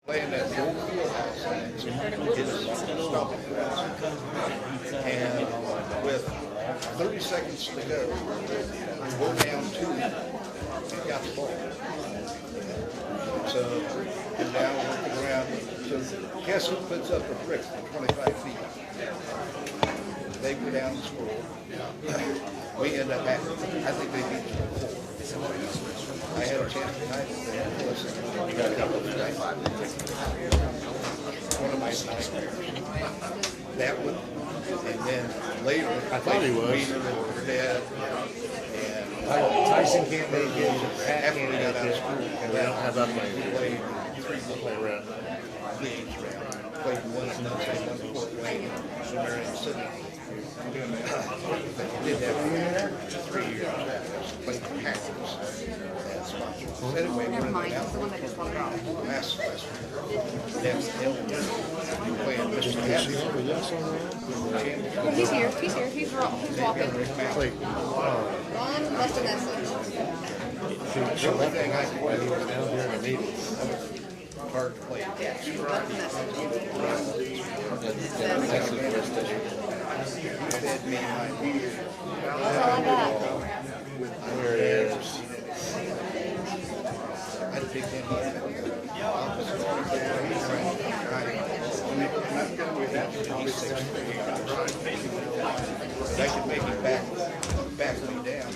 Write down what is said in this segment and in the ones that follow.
Playing that old field house and stopping and with 30 seconds to go, we're down 2 and got the ball. So and now looking around. So guess who puts up a brick from 25 feet? They go down and score. We end up having, I think they beat us 4. I had a chance to type it there. One of my nightmares. That one, and then later, I thought he was. Dead, and Tyson can't make it. after we got out of school, And they don't have that many. we played 3 Play around. leagues around. Played one at Nunsay, one at Fort Wayne, and Marion City. Did that for 3 years. Played for Hackers and sponsors. Anyway, Never we're mind, in it's the one that just walked off. the last semester. Then playing Mr. Happy. Yeah, he's here. He's walking. Like, Ron left a message. she left him when he was down here in the meeting. Hard to play. Yeah, he left a message. Fed me my That's all I got. There it is. I had to pick him I could make him back me down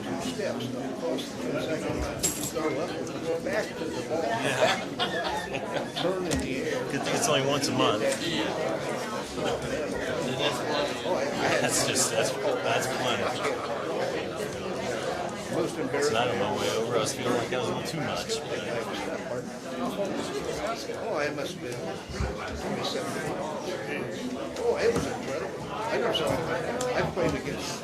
2 steps, across the second line, go up, go back to the ball, back to the ball, turn in the air. Good thing it's only once a month. That's plenty. Most So embarrassing. that on my way over, I was feeling like that was a little too much. Oh, I must have been 27. Oh, it was incredible. I never saw it. I played against.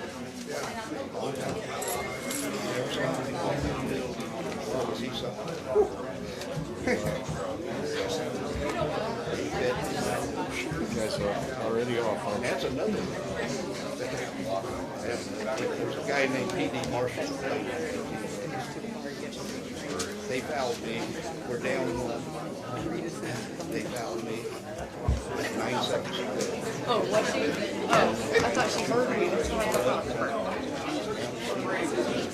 Was he something? You guys are already off, aren't you? That's another one. There's a guy named P.D. Marshall. They fouled me. We're down 1. They fouled me. 9 seconds to go. Oh, what she? Oh, I thought she heard me. That's why I thought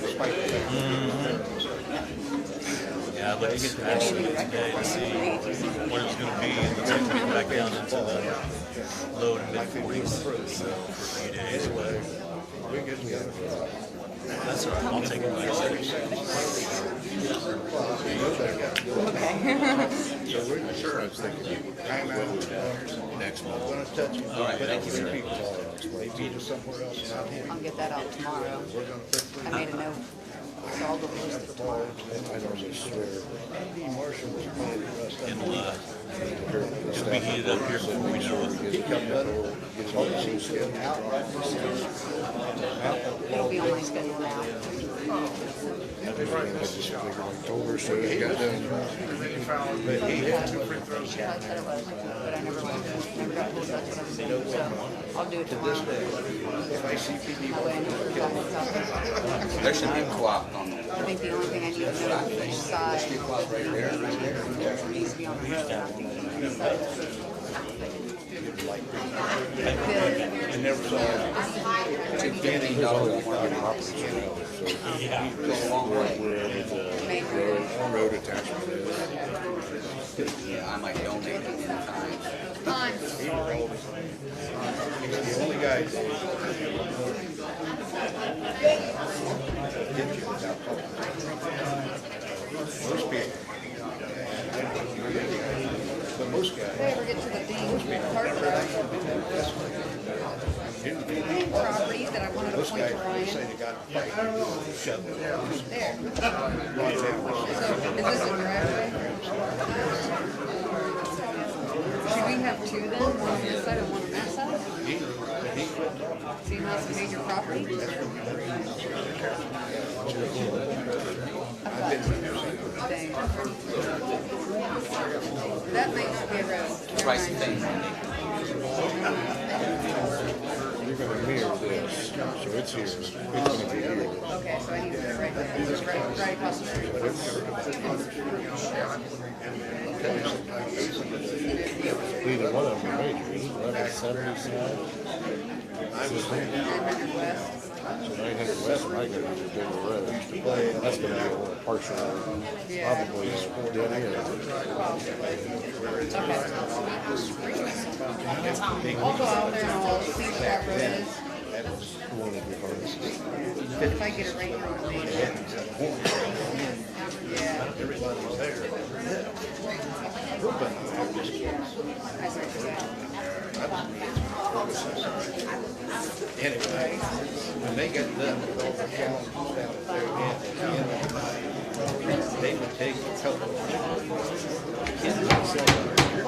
Despite the fact Yeah, but you get actually today to see what it was going to be, and it's like getting back down into the low to mid 40s. So for a few days, we get together. that's all right. I'll take it back. So we're Sure, I was thinking time out. next I'm month. gonna touch it. All right, But thank you, sir. They beat us somewhere else out here. I'll get that out tomorrow. We're gonna put 3. I made a note. So I'll go post it tomorrow. I normally swear. P.D. Marshall was playing for us. It'll be heated up here before we know it. He come up, all the sheets get out. It'll be on my schedule now. I just figured October, so it got done. But he had Yeah, I said it was, but I never got told that's what I'm doing. So I'll do it tomorrow. if I see P.D. That way I know exactly what's up. There should be a co-op on there. I think the only thing I need to know is which side needs to be on the road. I think the side. I never saw Main road. Road attachment is. Yeah, I might donate it in time. I'm sorry. the only guy that get you without talking. Most people. But most guys. If I ever get to the Dean Park property that I wanted to Most point guys to when they say Ryan. they got a fight, shove it. There. Right now. So is this a driveway? Should we have 2 then? One on this side and one on that side? He quit talking. So you have to major property? Dang. That might not be a road. Never Price mind. thing. You're gonna mirror this, so it's here. It's gonna be here. Okay, so I need to put it right across the street. Either one of them are major. 1175. So 900 West might go to the bigger road. That's going to be a little partial, probably dead end. I'll go out there and I'll see what that road is. One of your hardest. If I get it right here on the main. Yeah. Everybody was there. Anyway, when they got done with all the challenges down at their end, at the end of the night, they would take a couple of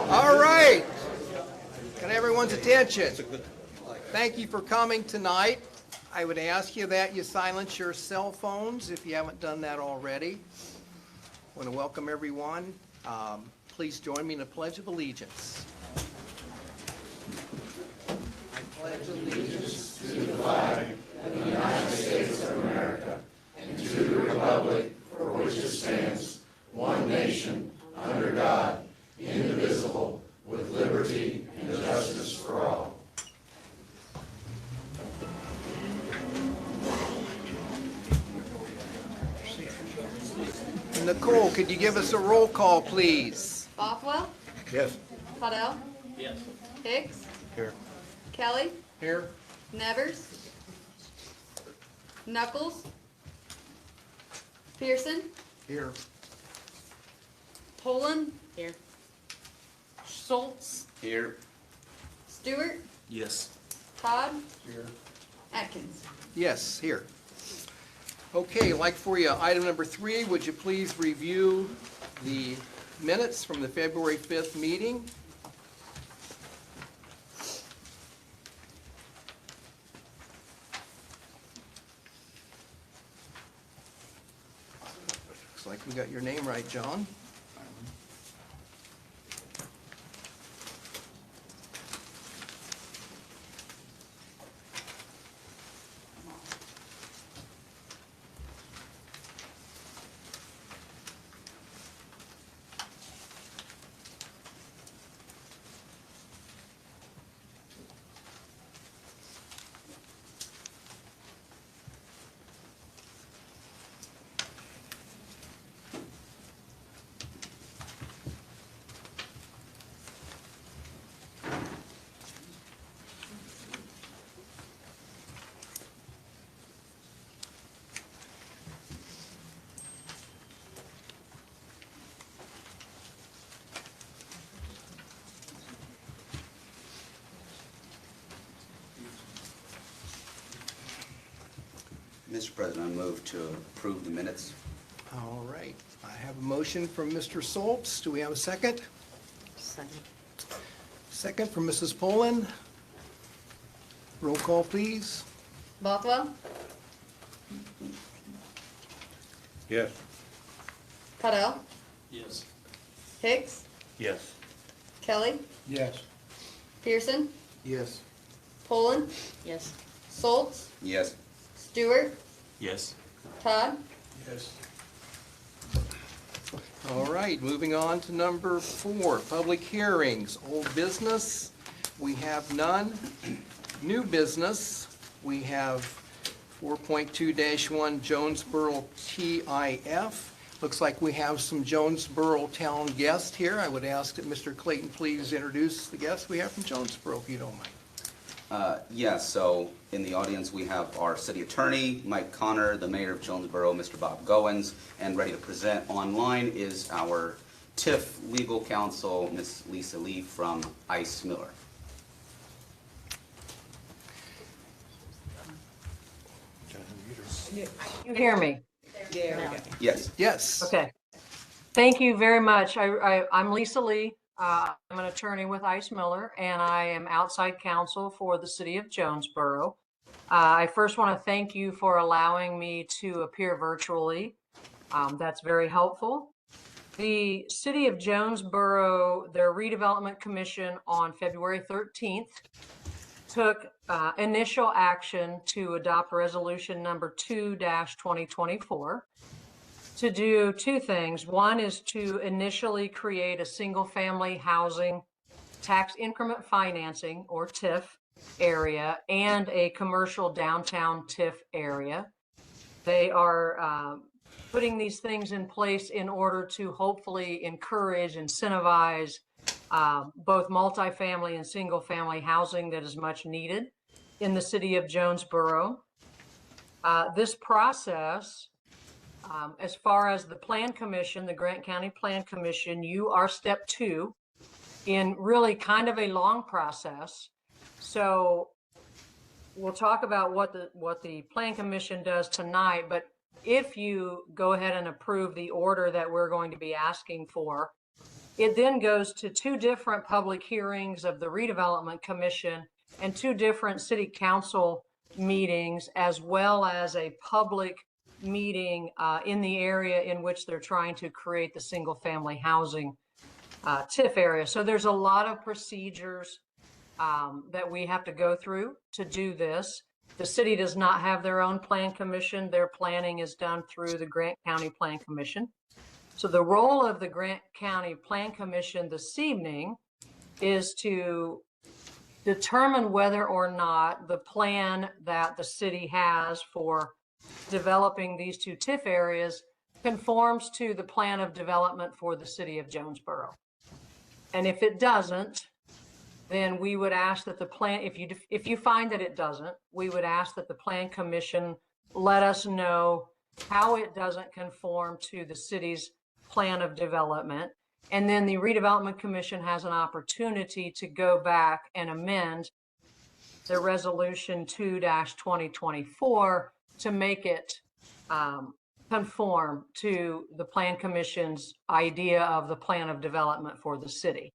All right. Got everyone's attention. Thank you for coming tonight. I would ask you that you silence your cell phones if you haven't done that already. I want to welcome everyone. Please join me in a pledge of allegiance. I pledge allegiance to the flag of the United States of America and to the republic for which it stands, one nation, under God, indivisible, with liberty and justice for all. Nicole, could you give us a roll call, please? Bothwell, Yes. Caudell. Yes. Hicks, Here. Kelly, Here. Nevers, Knuckles, Pearson, Here. Poland. Here. Schultz, Here. Stewart, Yes. Todd, Here. Atkins. Yes, here. Okay, like for you, item number 3, would you please review the minutes from the February 5th meeting? Looks like we got your name right, John. Mr. President, I move to approve the minutes. All right, I have a motion from Mr. Schultz. Do we have a second? Second. Second from Mrs. Poland. Roll call, please. Bothwell, Yes. Caudell, Yes. Hicks, Yes. Kelly, Yes. Pearson, Yes. Poland, Yes. Schultz, Yes. Stewart, Yes. Todd, Yes. All right, moving on to number 4, public hearings. Old business, we have none. New business, we have 4.2-1 Jonesboro TIF. Looks like we have some Jonesboro town guests here. I would ask that Mr. Clayton please introduce the guests we have from Jonesboro, if you don't mind. Yes, so in the audience, we have our city attorney, Mike Connor, the mayor of Jonesboro, Mr. Bob Goins, and ready to present online is our TIF legal counsel, Ms. Lisa Lee from Ice Miller. You hear me? Yes. Yes. Okay. Thank you very much. I'm Lisa Lee. I'm an attorney with Ice Miller, and I am outside counsel for the city of Jonesboro. I first want to thank you for allowing me to appear virtually. That's very helpful. The city of Jonesboro, their redevelopment commission on February 13th took initial action to adopt resolution number 2-2024. to do two things. One is to initially create a single-family housing tax increment financing, or TIF, area and a commercial downtown TIF area. They are putting these things in place in order to hopefully encourage, incentivize both multifamily and single-family housing that is much needed in the city of Jonesboro. This process, as far as the Plan Commission, the Grant County Plan Commission, you are step 2 in really kind of a long process. So we'll talk about what the Plan Commission does tonight, but if you go ahead and approve the order that we're going to be asking for, it then goes to 2 different public hearings of the Redevelopment Commission and 2 different city council meetings, as well as a public meeting in the area in which they're trying to create the single family housing TIF area. So there's a lot of procedures that we have to go through to do this. The city does not have their own Plan Commission. Their planning is done through the Grant County Plan Commission. So the role of the Grant County Plan Commission this evening is to determine whether or not the plan that the city has for developing these 2 TIF areas conforms to the plan of development for the city of Jonesboro. And if it doesn't, then we would ask that the plan, if you find that it doesn't, we would ask that the Plan Commission let us know how it doesn't conform to the city's plan of development. And then the Redevelopment Commission has an opportunity to go back and amend the Resolution 2-2024 to make it conform to the Plan Commission's idea of the plan of development for the city.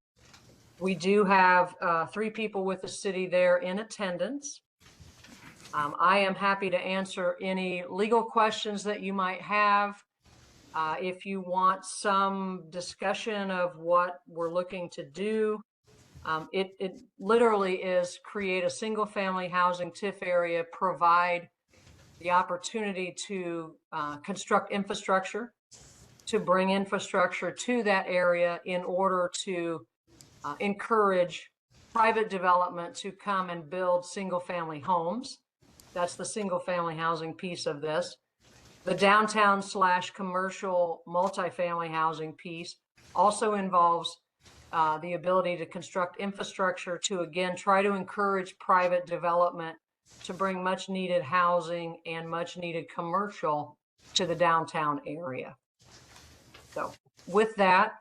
We do have 3 people with the city there in attendance. I am happy to answer any legal questions that you might have. If you want some discussion of what we're looking to do, it literally is create a single family housing TIF area, provide the opportunity to construct infrastructure, to bring infrastructure to that area in order to encourage private development to come and build single family homes. That's the single family housing piece of this. The downtown / commercial multifamily housing piece also involves the ability to construct infrastructure to, again, try to encourage private development to bring much needed housing and much needed commercial to the downtown area. So with that,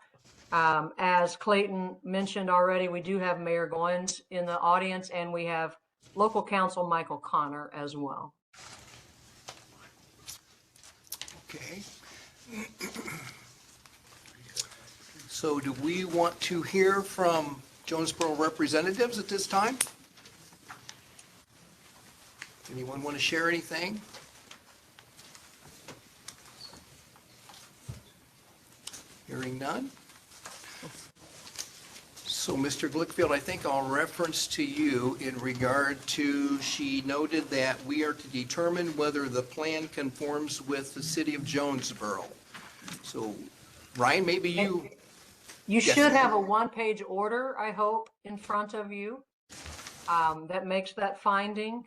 as Clayton mentioned already, we do have Mayor Goins in the audience, and we have local counsel Michael Connor as well. Okay. So do we want to hear from Jonesboro representatives at this time? Anyone want to share anything? Hearing none. So, Mr. Glickfield, I think I'll reference to you in regard to, she noted that we are to determine whether the plan conforms with the city of Jonesboro. So, Ryan, maybe you... You Yes, should ma'am. have a 1-page order, I hope, in front of you that makes that finding.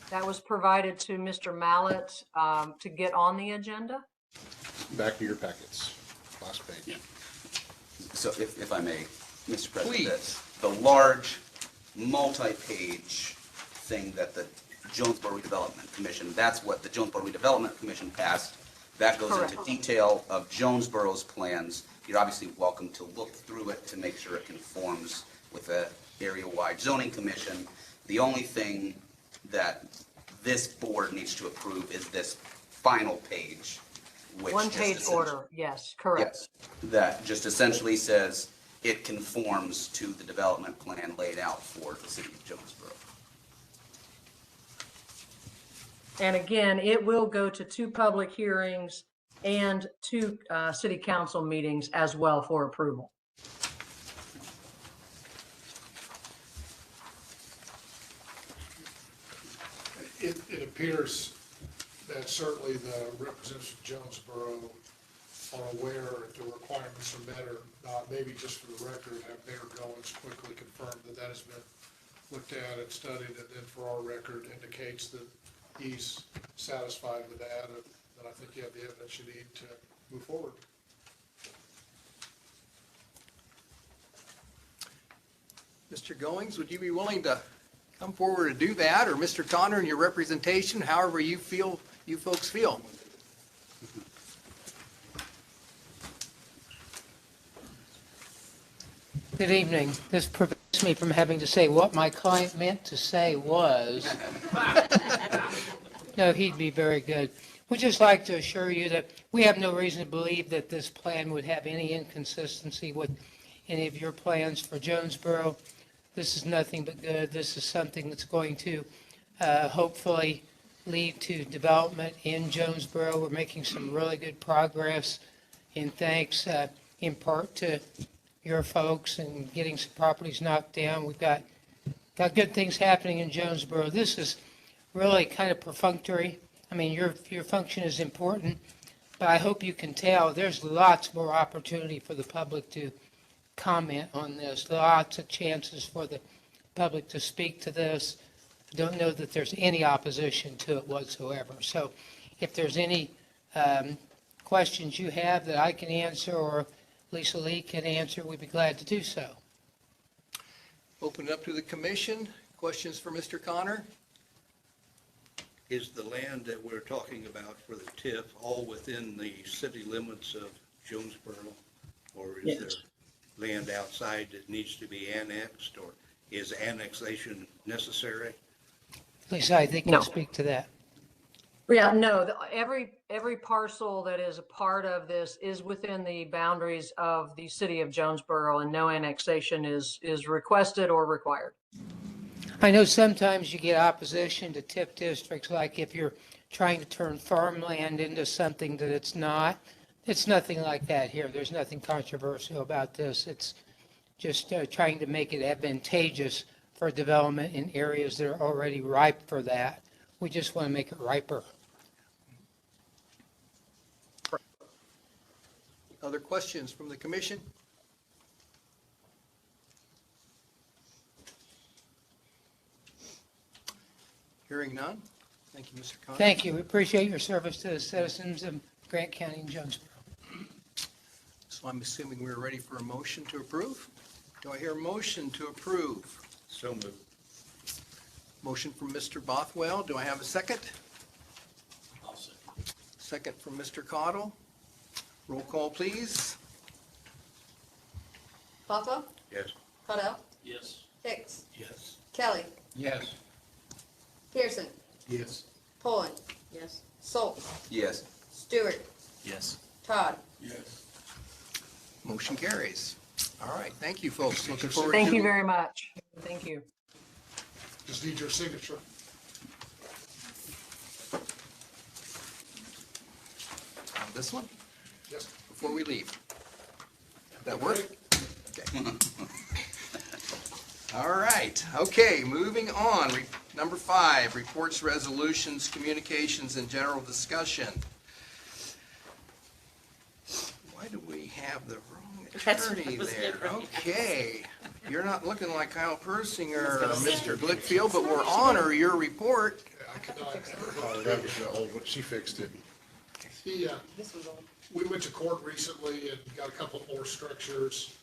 That was provided to Mr. Mallett to get on the agenda. Back to your packets, last page. So if I may, Mr. President, Please. the large multi-page thing that the Jonesboro Redevelopment Commission, that's what the Jonesboro Redevelopment Commission passed. That goes into Correct. detail of Jonesboro's plans. You're obviously welcome to look through it to make sure it conforms with the area-wide zoning commission. The only thing that this board needs to approve is this final page, which just 1-page essentially- order, yes, correct. Yes, that just essentially says it conforms to the development plan laid out for the city of Jonesboro. And again, it will go to 2 public hearings and 2 city council meetings as well for approval. It appears that certainly the representatives of Jonesboro are aware if the requirements are met or not. Maybe just for the record, have Mayor Goins quickly confirm that that has been looked at and studied, and then for our record indicates that he's satisfied with that, and then I think you have the evidence you need to move forward. Mr. Goings, would you be willing to come forward and do that, or Mr. Connor in your representation, however you feel, you folks feel? Good evening. This prevents me from having to say what my client meant to say was. No, he'd be very good. We'd just like to assure you that we have no reason to believe that this plan would have any inconsistency with any of your plans for Jonesboro. This is nothing but good. This is something that's going to hopefully lead to development in Jonesboro. We're making some really good progress, and thanks in part to your folks and getting some properties knocked down. We've got good things happening in Jonesboro. This is really kind of perfunctory. I mean, your function is important, but I hope you can tell there's lots more opportunity for the public to comment on this, lots of chances for the public to speak to this. I don't know that there's any opposition to it whatsoever. So if there's any questions you have that I can answer or Lisa Lee can answer, we'd be glad to do so. Open it up to the commission. Questions for Mr. Connor? Is the land that we're talking about for the TIF all within the city limits of Jonesboro? Or is there land outside that needs to be annexed, or is annexation necessary? Lisa, I think you No. can speak to that. Yeah, no, every parcel that is a part of this is within the boundaries of the city of Jonesboro, and no annexation is requested or required. I know sometimes you get opposition to TIF districts, like if you're trying to turn farmland into something that it's not. It's nothing like that here. There's nothing controversial about this. It's just trying to make it advantageous for development in areas that are already ripe for that. We just want to make it riper. Other questions from the commission? Hearing none. Thank you, Mr. Connor. Thank you. We appreciate your service to the citizens of Grant County and Jonesboro. So I'm assuming we're ready for a motion to approve? Do I hear a motion to approve? So moved. Motion from Mr. Bothwell. Do I have a second? I'll second. Second from Mr. Cottle. Roll call, please. Bothwell, Yes. Cordell, Yes. Hicks, Yes. Kelly, Yes. Pearson, Yes. Poland, Yes. Solts, Yes. Stewart, Yes. Todd. Yes. Motion carries. All right, thank you, folks. Looking forward to. Thank you very much. Thank you. Just need your signature. On this one, Yes. before we leave. That work? Okay. All right, okay, moving on. Number 5, reports, resolutions, communications, and general discussion. Why do we have the wrong That's what attorney I was there? getting ready. Okay, you're not looking like Kyle Persinger or Mr. Glickfield, but we'll honor your report. I could not. Oh, that was the old one. She fixed it. He, This was old. we went to court recently and got a couple more structures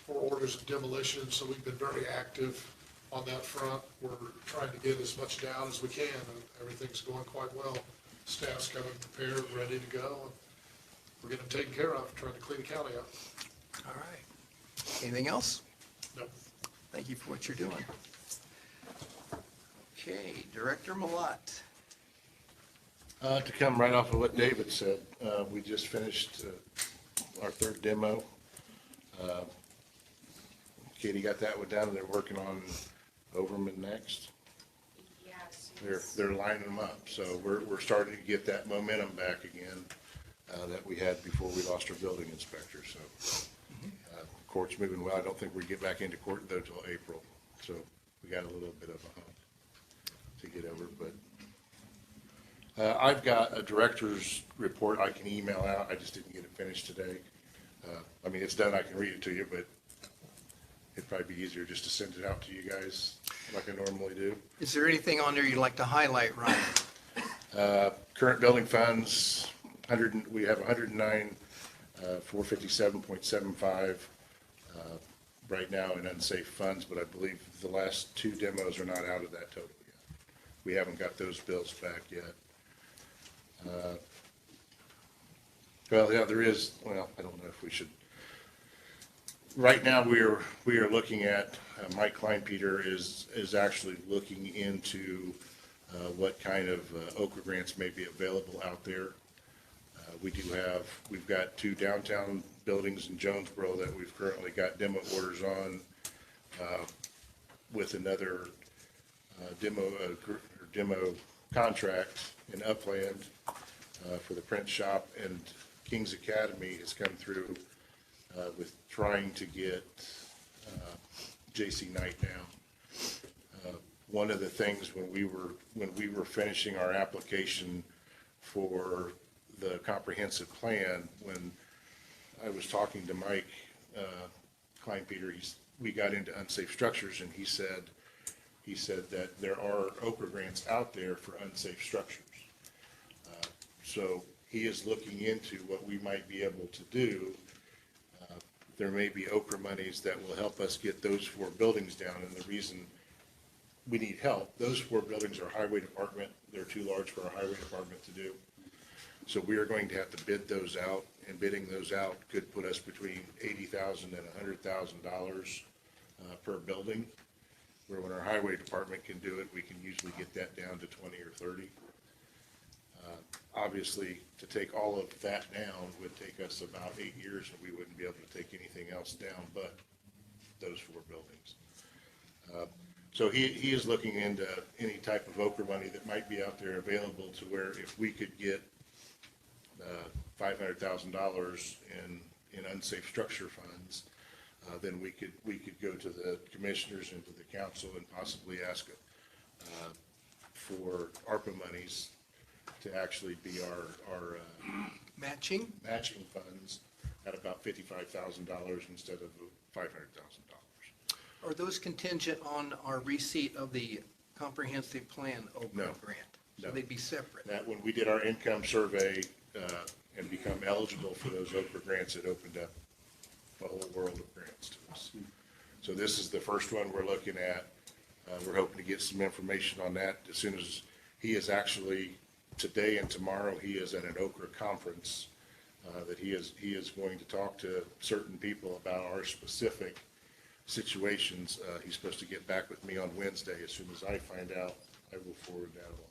for orders of demolition, so we've been very active on that front. We're trying to get as much down as we can, and everything's going quite well. Staff's coming prepared, ready to go, and we're getting them taken care of, trying to clean the county up. All right. Anything else? No. Thank you for what you're doing. Okay, Director Malat. To come right off of what David said, we just finished our third demo. Katie got that one done, and they're working on Overman next. Yes. They're lining them up, so we're starting to get that momentum back again that we had before we lost our building inspector, so. Court's moving well. I don't think we get back into court though till April, so we got a little bit of a hump to get over, but I've got a director's report I can email out. I just didn't get it finished today. I mean, it's done. I can read it to you, but it'd probably be easier just to send it out to you guys like I normally do. Is there anything on there you'd like to highlight, Ryan? Current building funds, we have 109, 457.75 right now in unsafe funds, but I believe the last 2 demos are not out of that total yet. We haven't got those bills back yet. Well, yeah, there is, well, I don't know if we should. Right now, we are looking at, Mike Kleinpeter is actually looking into what kind of Okra grants may be available out there. We've got 2 downtown buildings in Jonesboro that we've currently got demo orders on, with another demo contract in Upland for the print shop, and King's Academy has come through with trying to get J.C. Knight down. One of the things when we were finishing our application for the comprehensive plan, when I was talking to Mike Kleinpeter, we got into unsafe structures, and he said that there are Okra grants out there for unsafe structures. So he is looking into what we might be able to do. There may be Okra monies that will help us get those 4 buildings down, and the reason we need help, those 4 buildings are highway department. They're too large for our highway department to do. So we are going to have to bid those out, and bidding those out could put us between $80,000 and $100,000 per building, where when our highway department can do it, we can usually get that down to 20 or 30. Obviously, to take all of that down would take us about 8 years, and we wouldn't be able to take anything else down but those 4 buildings. So he is looking into any type of Okra money that might be out there available, to where if we could get $500,000 in unsafe structure funds, then we could go to the commissioners and to the council and possibly ask for ARPA monies to actually be our Matching? matching funds at about $55,000 instead of $500,000. Are those contingent on our receipt of the comprehensive plan Okra No. grant? So No. they'd be separate? That, when we did our income survey and become eligible for those Okra grants, it opened up a whole world of grants to us. So this is the first one we're looking at. We're hoping to get some information on that as soon as he is actually, today and tomorrow, he is at an Okra conference that he is going to talk to certain people about our specific situations. He's supposed to get back with me on Wednesday. As soon as I find out, I will forward that along.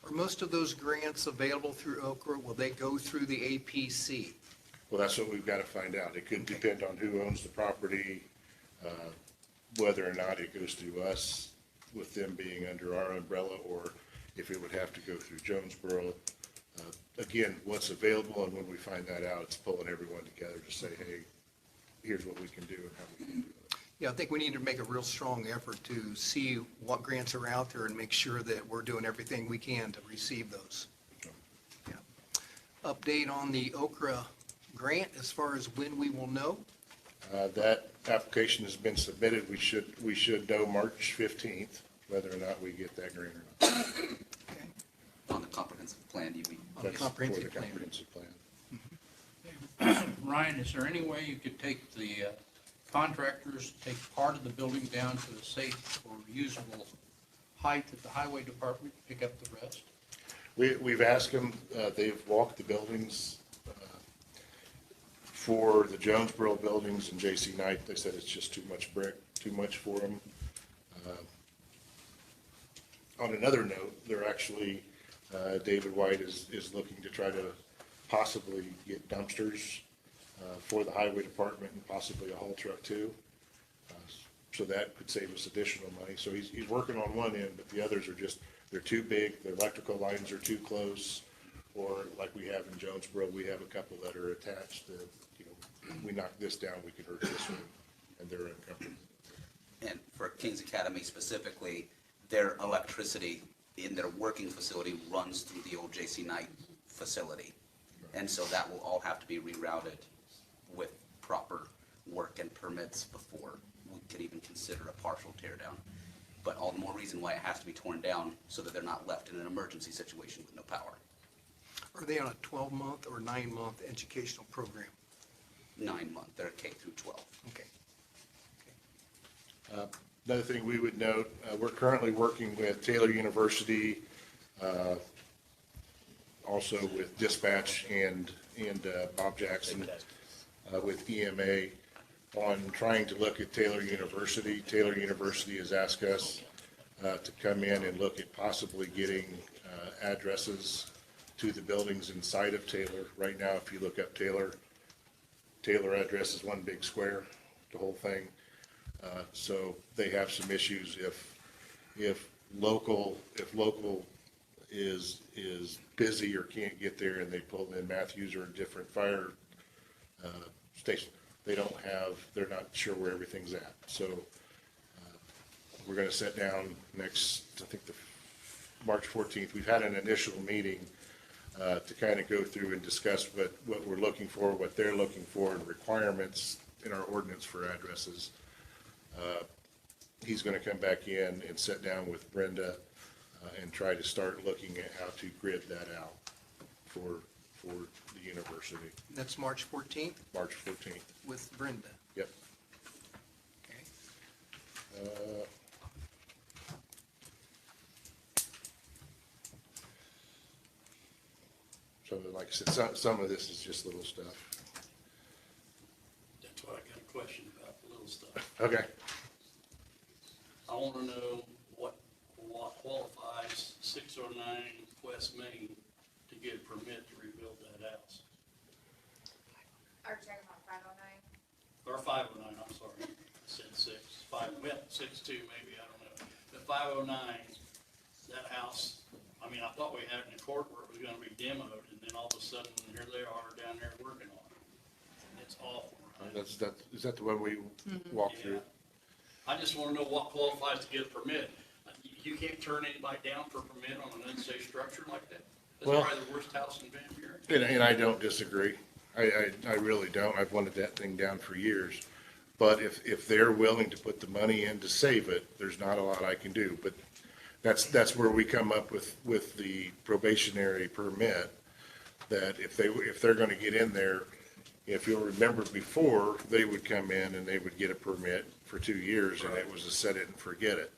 Are most of those grants available through Okra? Will they go through the APC? Well, that's what we've got to find out. It could depend on who owns the property, whether or not it goes through us with them being under our umbrella, or if it would have to go through Jonesboro. Again, what's available, and when we find that out, it's pulling everyone together to say, hey, here's what we can do and how we can do it. Yeah, I think we need to make a real strong effort to see what grants are out there and make sure that we're doing everything we can to receive those. Yeah. Update on the Okra grant as far as when we will know? That application has been submitted. We should know March 15th whether or not we get that grant or not. Okay. On the comprehensive plan, do you mean? On the That's for comprehensive plan. comprehensive plan. Ryan, is there any way you could take the contractors, take part of the building down to a safe or usable height at the highway department, pick up the rest? We've asked them, they've walked the buildings for the Jonesboro buildings and J.C. Knight. They said it's just too much brick, too much for them. On another note, they're actually, David White is looking to try to possibly get dumpsters for the highway department and possibly a haul truck too. So that could save us additional money. So he's working on one end, but the others are just, they're too big, the electrical lines are too close, or like we have in Jonesboro, we have a couple that are attached that, we knock this down, we can hurt this one, and they're uncomfortable. And for King's Academy specifically, their electricity in their working facility runs through the old J.C. Knight facility. And so that will all have to be rerouted with proper work and permits before we could even consider a partial tear down. But all the more reason why it has to be torn down so that they're not left in an emergency situation with no power. Are they on a 12-month or 9-month educational program? 9-month, they're K through 12. Okay. Another thing we would note, we're currently working with Taylor University, also with Dispatch and Bob Jackson with EMA on trying to look at Taylor University. Taylor University has asked us to come in and look at possibly getting addresses to the buildings inside of Taylor. Right now, if you look up Taylor address is one big square, the whole thing. So they have some issues if local is busy or can't get there and they pull in Matthews or a different fire station, they're not sure where everything's at. So we're gonna sit down next, I think the March 14th. We've had an initial meeting to kind of go through and discuss what we're looking for, what they're looking for, and requirements in our ordinance for addresses. He's going to come back in and sit down with Brenda and try to start looking at how to grid that out for the university. That's March 14th March 14th. with Brenda. Yep. Okay. So like I said, some of this is just little stuff. That's what I got a question about, the little stuff. Okay. I want to know what qualifies 609 West Main to get a permit to rebuild that house. Are you talking about 509? Or 509, I'm sorry, I said 62 maybe, I don't know. But 509, that house, I mean, I thought we had it in court where it was gonna be demoed, and then all of a sudden, here they are down there working on it. It's awful, right? Is that the one we walked through? Yeah. I just wanna know what qualifies to get a permit. You can't turn anybody down for a permit on an unsafe structure like that? That's Well- probably the worst house in Van Buren. And I don't disagree. I really don't. I've wanted that thing down for years. But if they're willing to put the money in to save it, there's not a lot I can do. But that's where we come up with the probationary permit, that if they're gonna get in there, if you'll remember before, they would come in and they would get a permit for 2 years, and it was a set it and forget it.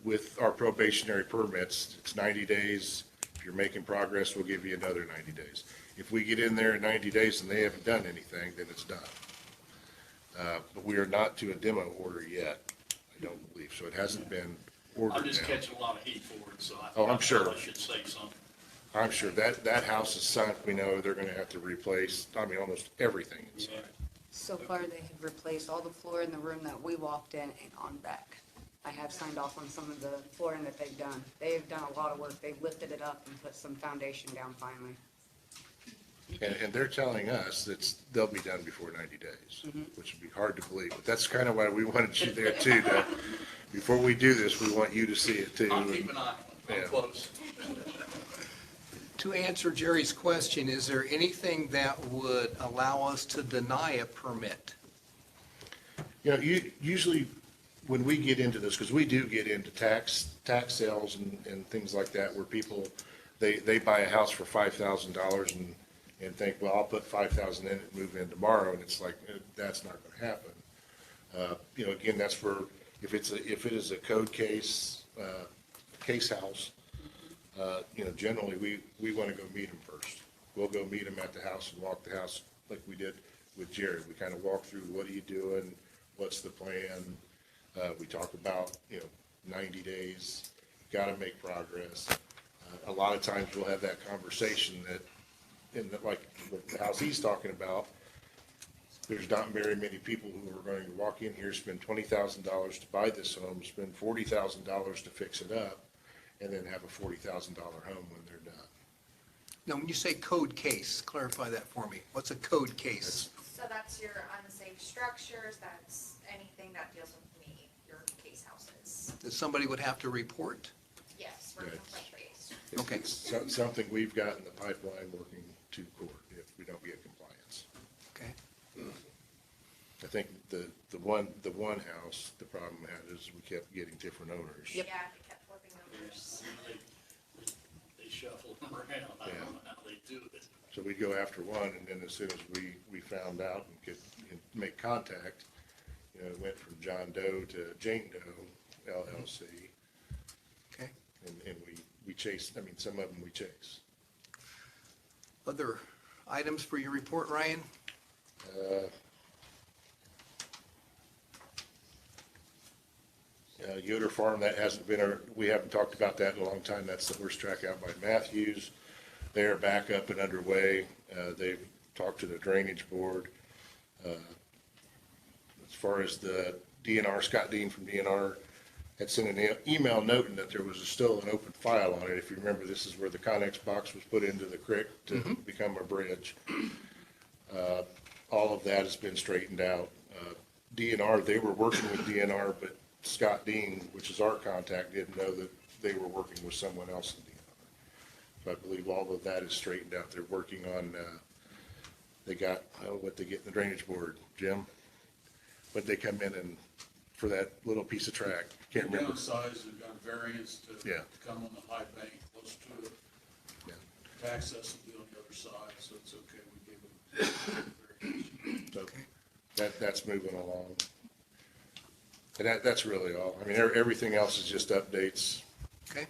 With our probationary permits, it's 90 days. If you're making progress, we'll give you another 90 days. If we get in there in 90 days and they haven't done anything, then it's done. But we are not to a demo order yet, I don't believe, so it hasn't been ordered I'm just now. catching a lot of heat for it, so I Oh, I'm I sure. thought I should say something. I'm sure that house is sunk. We know they're gonna have to replace, I mean, almost everything Yeah. inside. So far, they have replaced all the floor in the room that we walked in and on back. I have signed off on some of the flooring that they've done. They've done a lot of work. They've lifted it up and put some foundation down finally. And they're telling us that they'll be done before 90 days, which would be hard to believe. But that's kind of why we wanted you there too, that before we do this, we want you to see it too. I'll keep an eye on it, I'm Yeah. close. To answer Jerry's question, is there anything that would allow us to deny a permit? You know, usually when we get into this, because we do get into tax sales and things like that, where people, they buy a house for $5,000 and think, well, I'll put 5,000 in it and move in tomorrow, and it's like, that's not gonna happen. You know, again, that's where, if it is a code case house, you know, generally, we wanna go meet them first. We'll go meet them at the house and walk the house like we did with Jerry. We kind of walk through, what are you doing? What's the plan? We talk about, you know, 90 days, gotta make progress. A lot of times we'll have that conversation that, like the house he's talking about, there's not very many people who are going to walk in here, spend $20,000 to buy this home, spend $40,000 to fix it up, and then have a $40,000 home when they're done. Now, when you say code case, clarify that for me. What's a code case? So that's your unsafe structures, that's anything that deals with me, your case houses. That somebody would have to report? Yes. were Yeah. replaced. Okay. It's something we've got in the pipeline working to court if we don't get compliance. Okay. I think the one house, the problem we had is we kept getting different owners. Yeah, they kept flipping numbers. They shuffle them around. I don't know how they do it. So we'd go after one, and then as soon as we found out and could make contact, you know, it went from John Doe to Jane Doe LLC, Okay. and we chased, I mean, some of them we chased. Other items for your report, Ryan? Yoder Farm, that hasn't been, we haven't talked about that in a long time. That's the horse track out by Matthews. They are back up and underway. They've talked to the drainage board. As far as the DNR, Scott Dean from DNR had sent an email noting that there was still an open file on it. If you remember, this is where the Connex box was put into the creek to become a bridge. All of that has been straightened out. DNR, they were working with DNR, but Scott Dean, which is our contact, didn't know that they were working with someone else in DNR. So I believe all of that is straightened out. They're working on, they got, what they get in the drainage board, Jim? But they come in and, for that little piece of track, can't remember. Downsized and got variance to Yeah. come on the high bank close to it. Yeah. Access will be on the other side, so it's okay. We gave them variance. So that's moving along. And that's really all. I mean, everything else is just updates. Okay.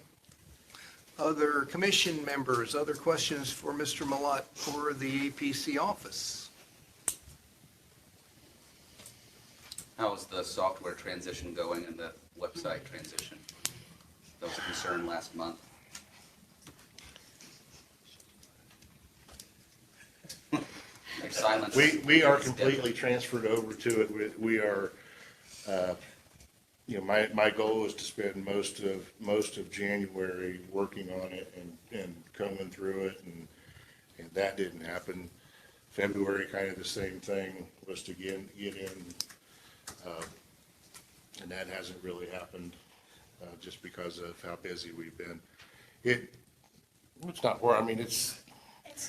Other commission members, other questions for Mr. Malat for the APC office? How is the software transition going and the website transition? That was a concern last month. Your silence. We are completely transferred over to it. We are, you know, my goal is to spend most of January working on it and combing through it, and that didn't happen. February, kind of the same thing, was to get in, and that hasn't really happened, just because of how busy we've been. It's not where, I mean, it's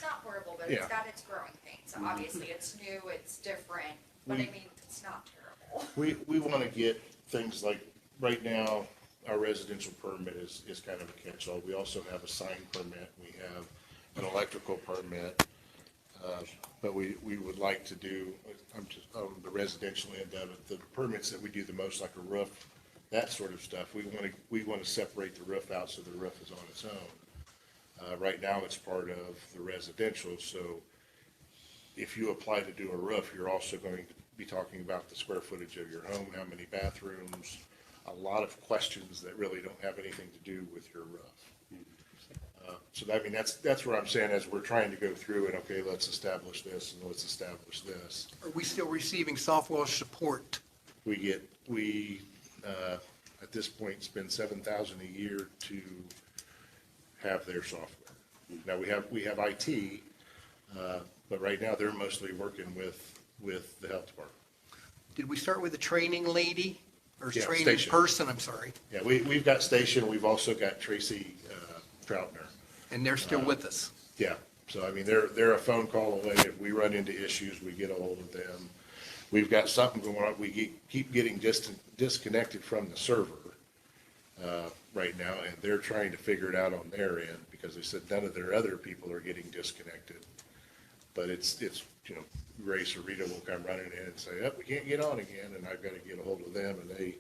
Not horrible, but Yeah. it's got its growing pains. So obviously it's new, it's different, but I mean, it's not terrible. We want to get things like, right now, our residential permit is kind of a catch-all. We also have a sign permit, we have an electrical permit, but we would like to do, I'm just, on the residential end of it, the permits that we do the most, like a roof, that sort of stuff, we want to separate the roof out so the roof is on its own. Right now, it's part of the residential, so if you apply to do a roof, you're also going to be talking about the square footage of your home, how many bathrooms, a lot of questions that really don't have anything to do with your roof. So I mean, that's what I'm saying, as we're trying to go through and, okay, let's establish this and let's establish this. Are we still receiving software support? We at this point, spend $7,000 a year to have their software. Now, we have IT, but right now, they're mostly working with the health department. Did we start with the training lady or Yeah, training station. person? I'm sorry. Yeah, we've got Station, we've also got Tracy Troutner. And they're still with us. Yeah, so I mean, they're a phone call away. If we run into issues, we get a hold of them. We've got something going on, we keep getting disconnected from the server right now, and they're trying to figure it out on their end, because they said none of their other people are getting disconnected. But it's, you know, Grace or Rita will come running in and say, oh, we can't get on again, and I've got to get a hold of them, and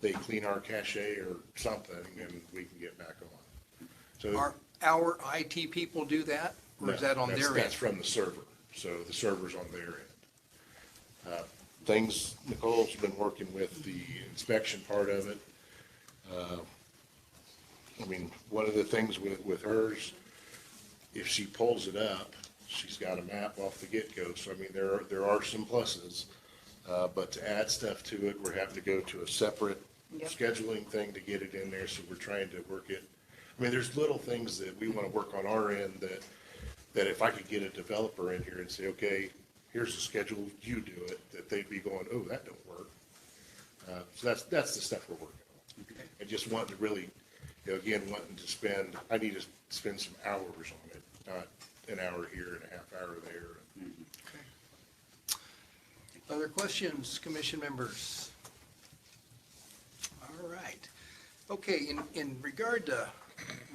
they clean our cache or something, and we can get back on. So Our IT people do that, or is that on their end? That's from the server, so the server's on their end. Things, Nicole's been working with the inspection part of it. I mean, one of the things with hers, if she pulls it up, she's got a map off the get-go, so I mean, there are some pluses. But to add stuff to it, we're having to go to a separate Yep. scheduling thing to get it in there, so we're trying to work it. I mean, there's little things that we want to work on our end that if I could get a developer in here and say, okay, here's the schedule, you do it, that they'd be going, oh, that don't work. So that's the stuff we're working on. And just wanting to really again, wanting to spend, I need to spend some hours on it, not an hour here and a half hour there. Other questions, commission members? All right. Okay, in regard to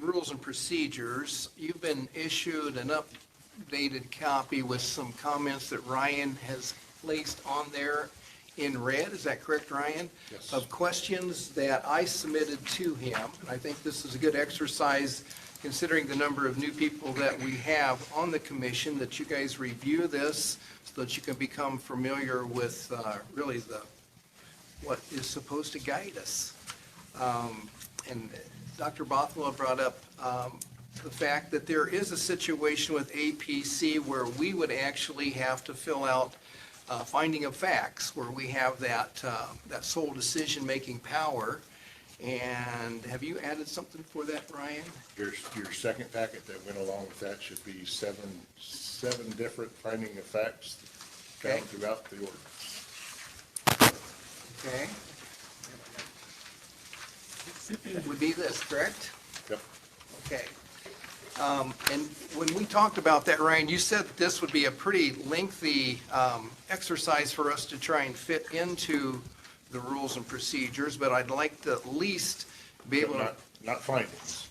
rules and procedures, you've been issued an updated copy with some comments that Ryan has placed on there in red. Is that correct, Ryan? Yes. Of questions that I submitted to him. And I think this is a good exercise, considering the number of new people that we have on the commission, that you guys review this so that you can become familiar with really what is supposed to guide us. And Dr. Bothwell brought up the fact that there is a situation with APC where we would actually have to fill out finding of facts, where we have that sole decision-making power. And have you added something for that, Ryan? Your second packet that went along with that should be seven different finding of facts found Okay. throughout the ordinance. Okay. Would be this, correct? Yep. Okay. And when we talked about that, Ryan, you said that this would be a pretty lengthy exercise for us to try and fit into the rules and procedures, but I'd like to at least be able to. Not findings.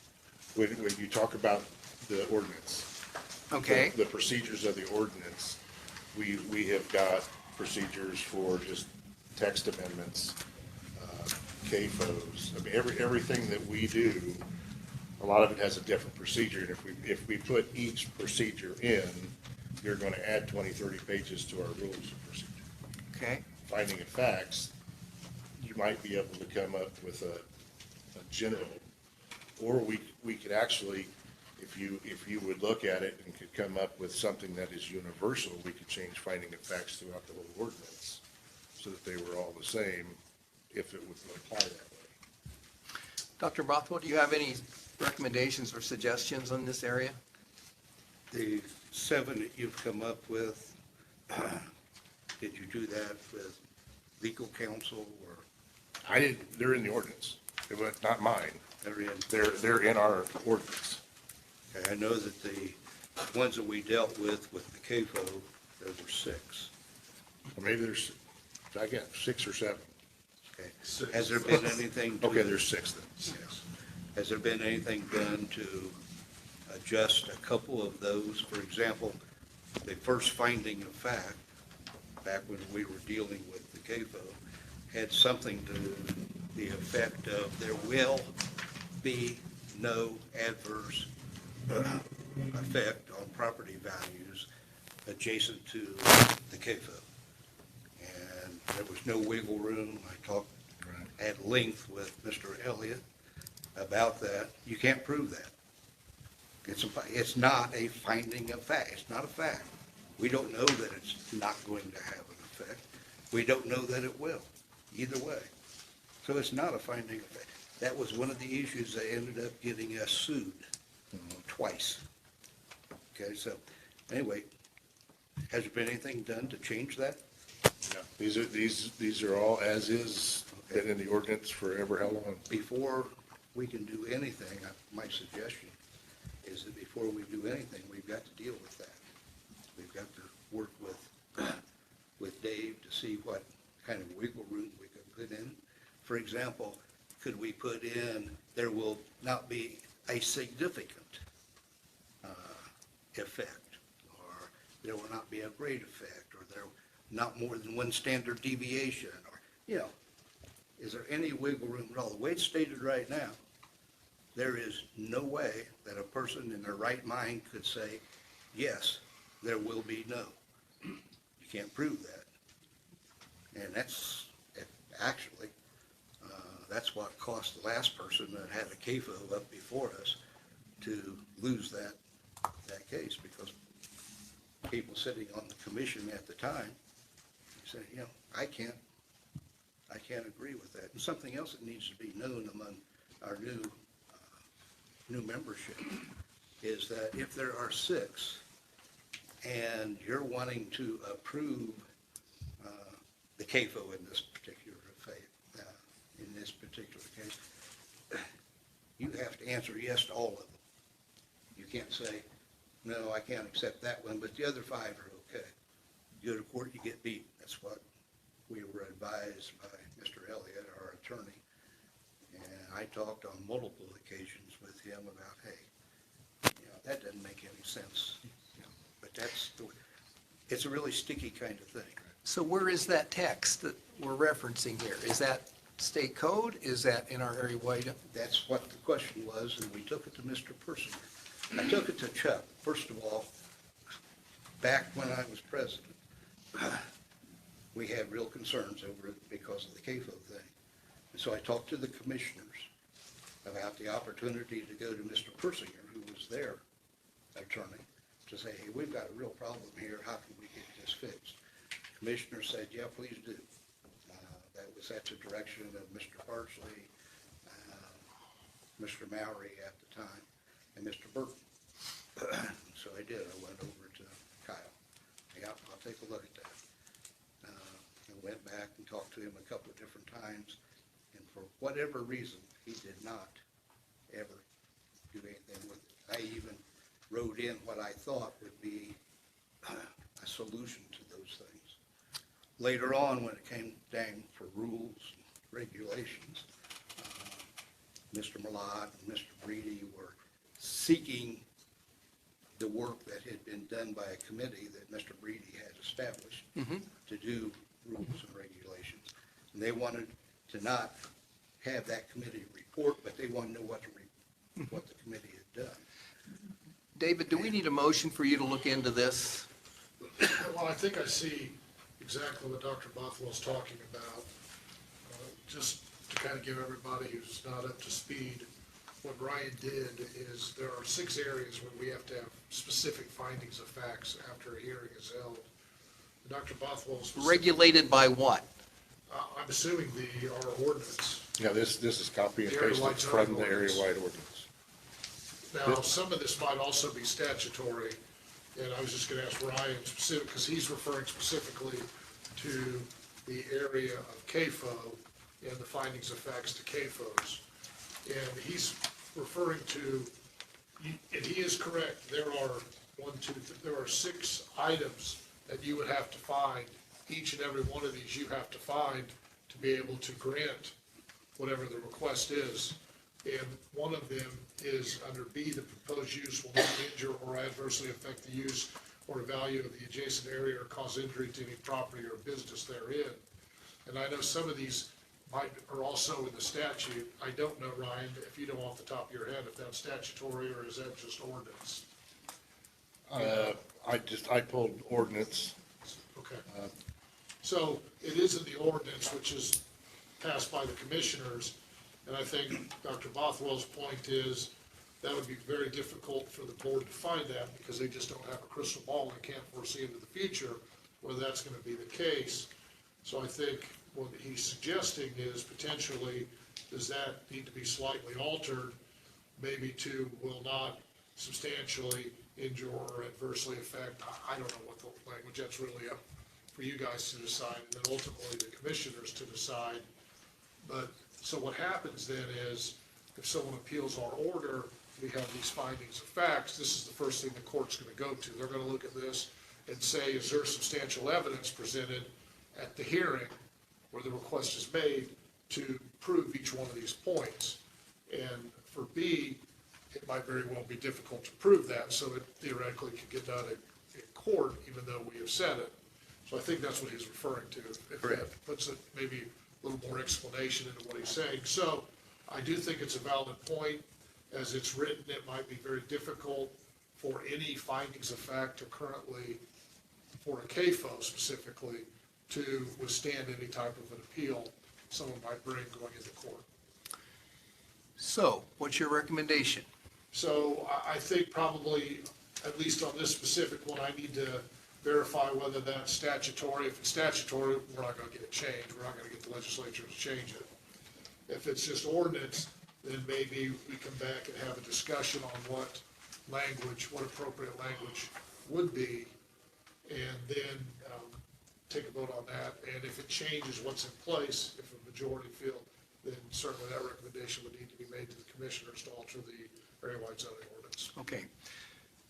When you talk about the ordinance. Okay. The procedures of the ordinance, we have got procedures for just text amendments, CAFOs. I mean, everything that we do, a lot of it has a different procedure. And if we put each procedure in, you're going to add 20, 30 pages to our rules of procedure. Okay. Finding of facts, you might be able to come up with a general, or we could actually, if you would look at it and could come up with something that is universal, we could change finding of facts throughout the whole ordinance so that they were all the same, if it would apply that way. Dr. Bothwell, do you have any recommendations or suggestions on this area? The 7 that you've come up with, did you do that with legal counsel or? They're in the ordinance. It was not mine. They're in? They're in our ordinance. Okay, I know that the ones that we dealt with the CAFO, there were 6. Or maybe there's, I guess, 6 or 7. Okay. Has there been anything? Okay, there's 6 then. Yes. Has there been anything done to adjust a couple of those? For example, the first finding of fact, back when we were dealing with the CAFO, had something to the effect of there will be no adverse effect on property values adjacent to the CAFO. And there was no wiggle room. I talked at length with Mr. Elliott about that. You can't prove that. It's not a finding of fact. It's not a fact. We don't know that it's not going to have an effect. We don't know that it will, either way. So it's not a finding of fact. That was one of the issues that ended up getting us sued twice. Okay, so anyway, has there been anything done to change that? No, these are all as is, been in the ordinance forever, how long? Before we can do anything, my suggestion is that before we do anything, we've got to deal with that. We've got to work with Dave to see what kind of wiggle room we could put in. For example, could we put in, there will not be a significant effect, or there will not be a great effect, or there not more than one standard deviation, or, is there any wiggle room at all? The way it's stated right now, there is no way that a person in their right mind could say, yes, there will be no. You can't prove that. And that's, actually, that's what cost the last person that had a CAFO up before us to lose that case, because people sitting on the commission at the time said, I can't agree with that. And something else that needs to be known among our new membership is that if there are 6 and you're wanting to approve the CAFO in this particular case, you have to answer yes to all of them. You can't say, no, I can't accept that one, but the other 5 are okay. You go to court, you get beat. That's what we were advised by Mr. Elliott, our attorney. And I talked on multiple occasions with him about, hey, that doesn't make any sense. But it's a really sticky kind of thing. So where is that text that we're referencing here? Is that state code? Is that in our area-wide? That's what the question was, and we took it to Mr. Persinger. I took it to Chuck. First of all, back when I was president, we had real concerns over it because of the CAFO thing. And so I talked to the commissioners about the opportunity to go to Mr. Persinger, who was their attorney, to say, hey, we've got a real problem here. How can we get this fixed? Commissioner said, yeah, please do. That was at the direction of Mr. Parsley, Mr. Mowry at the time, and Mr. Burton. So I did. I went over to Kyle. Yeah, I'll take a look at that. And went back and talked to him a couple of different times, and for whatever reason, he did not ever do anything with it. I even wrote in what I thought would be a solution to those things. Later on, when it came down for rules and regulations, Mr. Millard and Mr. Breedy were seeking the work that had been done by a committee that Mr. Breedy had established to do rules and regulations. And they wanted to not have that committee report, but they wanted to know what the committee had done. David, do we need a motion for you to look into this? Well, I think I see exactly what Dr. Bothwell's talking about. Just to kind of give everybody who's not up to speed, what Ryan did is there are 6 areas where we have to have specific findings of facts after a hearing is held. Dr. Bothwell's Regulated by what? I'm assuming our ordinance. Yeah, this is copy and The area paste wide from zoning the ordinance. area-wide ordinance. Now, some of this might also be statutory, and I was just gonna ask Ryan specific, because he's referring specifically to the area of CAFO and the findings of facts to CAFOs. And he's referring to, and he is correct, there are 6 items that you would have to find. Each and every one of these you have to find to be able to grant whatever the request is. And one of them is under B, the proposed use will not injure or adversely affect the use or the value of the adjacent area or cause injury to any property or business therein. And I know some of these are also in the statute. I don't know, Ryan, if you know off the top of your head if that's statutory or is that just ordinance? I pulled ordinance. Okay. So it is in the ordinance, which is passed by the commissioners. And I think Dr. Bothwell's point is that would be very difficult for the board to find that because they just don't have a crystal ball and can't foresee into the future whether that's going to be the case. So I think what he's suggesting is potentially, does that need to be slightly altered, maybe to will not substantially injure or adversely affect? I don't know what the language, that's really up for you guys to decide, and then ultimately the commissioners to decide. But, so what happens then is, if someone appeals our order, we have these findings of facts, this is the first thing the court's gonna go to. They're gonna look at this and say, is there substantial evidence presented at the hearing where the request is made to prove each one of these points? And for B, it might very well be difficult to prove that, so it theoretically could get done in court, even though we have said it. So I think that's what he's referring to. If that puts it maybe a little more explanation into what he's saying. So I do think it's a valid point. As it's written, it might be very difficult for any findings of fact to currently, for a CAFO specifically, to withstand any type of an appeal someone might bring going into court. So, what's your recommendation? So I think probably, at least on this specific one, I need to verify whether that's statutory. If it's statutory, we're not gonna get it changed. We're not gonna get the legislature to change it. If it's just ordinance, then maybe we come back and have a discussion on what language, what appropriate language would be, and then take a vote on that. And if it changes what's in place, if a majority feel then certainly that recommendation would need to be made to the commissioners to alter the area-wide zoning ordinance. Okay.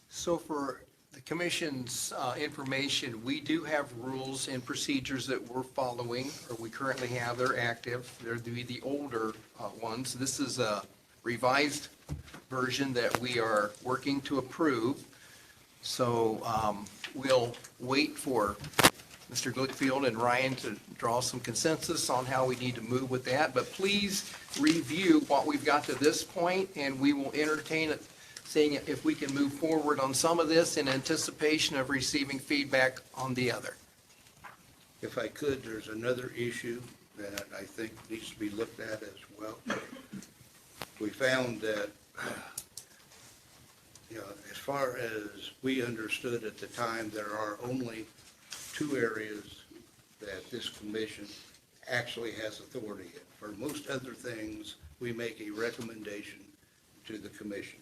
So for the commission's information, we do have rules and procedures that we're following, or we currently have. They're active. They're the older ones. This is a revised version that we are working to approve. So we'll wait for Mr. Glickfield and Ryan to draw some consensus on how we need to move with that. But please review what we've got to this point, and we will entertain it, seeing if we can move forward on some of this in anticipation of receiving feedback on the other. If I could, there's another issue that I think needs to be looked at as well. We found that, as far as we understood at the time, there are only 2 areas that this commission actually has authority in. For most other things, we make a recommendation to the commission.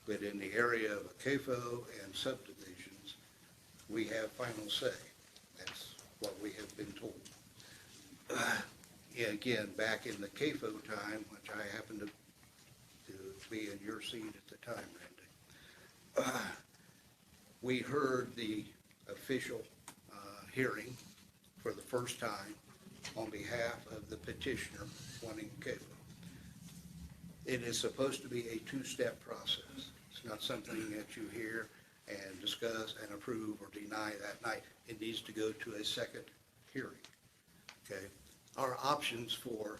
But in the area of a CAFO and subdivisions, we have final say. That's what we have been told. Again, back in the CAFO time, which I happened to be in your seat at the time, Randy, we heard the official hearing for the first time on behalf of the petitioner wanting CAFO. It is supposed to be a 2-step process. It's not something that you hear and discuss and approve or deny that night. It needs to go to a second hearing. Okay? Our options for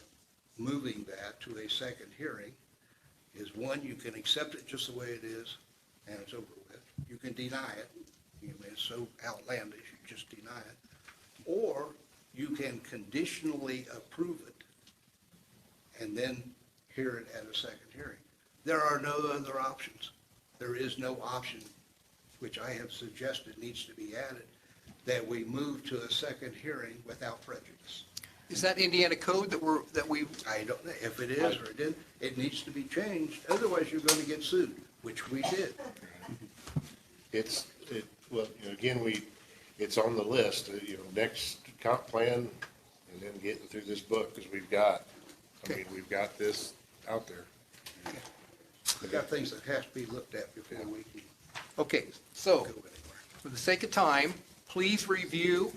moving that to a second hearing is, one, you can accept it just the way it is and it's over with. You can deny it. It's so outlandish, you just deny it. Or you can conditionally approve it and then hear it at a second hearing. There are no other options. There is no option, which I have suggested needs to be added, that we move to a second hearing without prejudice. Is that Indiana code that we? I don't know. If it is or it didn't, it needs to be changed. Otherwise, you're going to get sued, which we did. Well, again, it's on the list, next comp plan, and then getting through this book, because we've got this out there. We've got things that have to be looked at before we can Okay, so go anywhere. for the sake of time, please review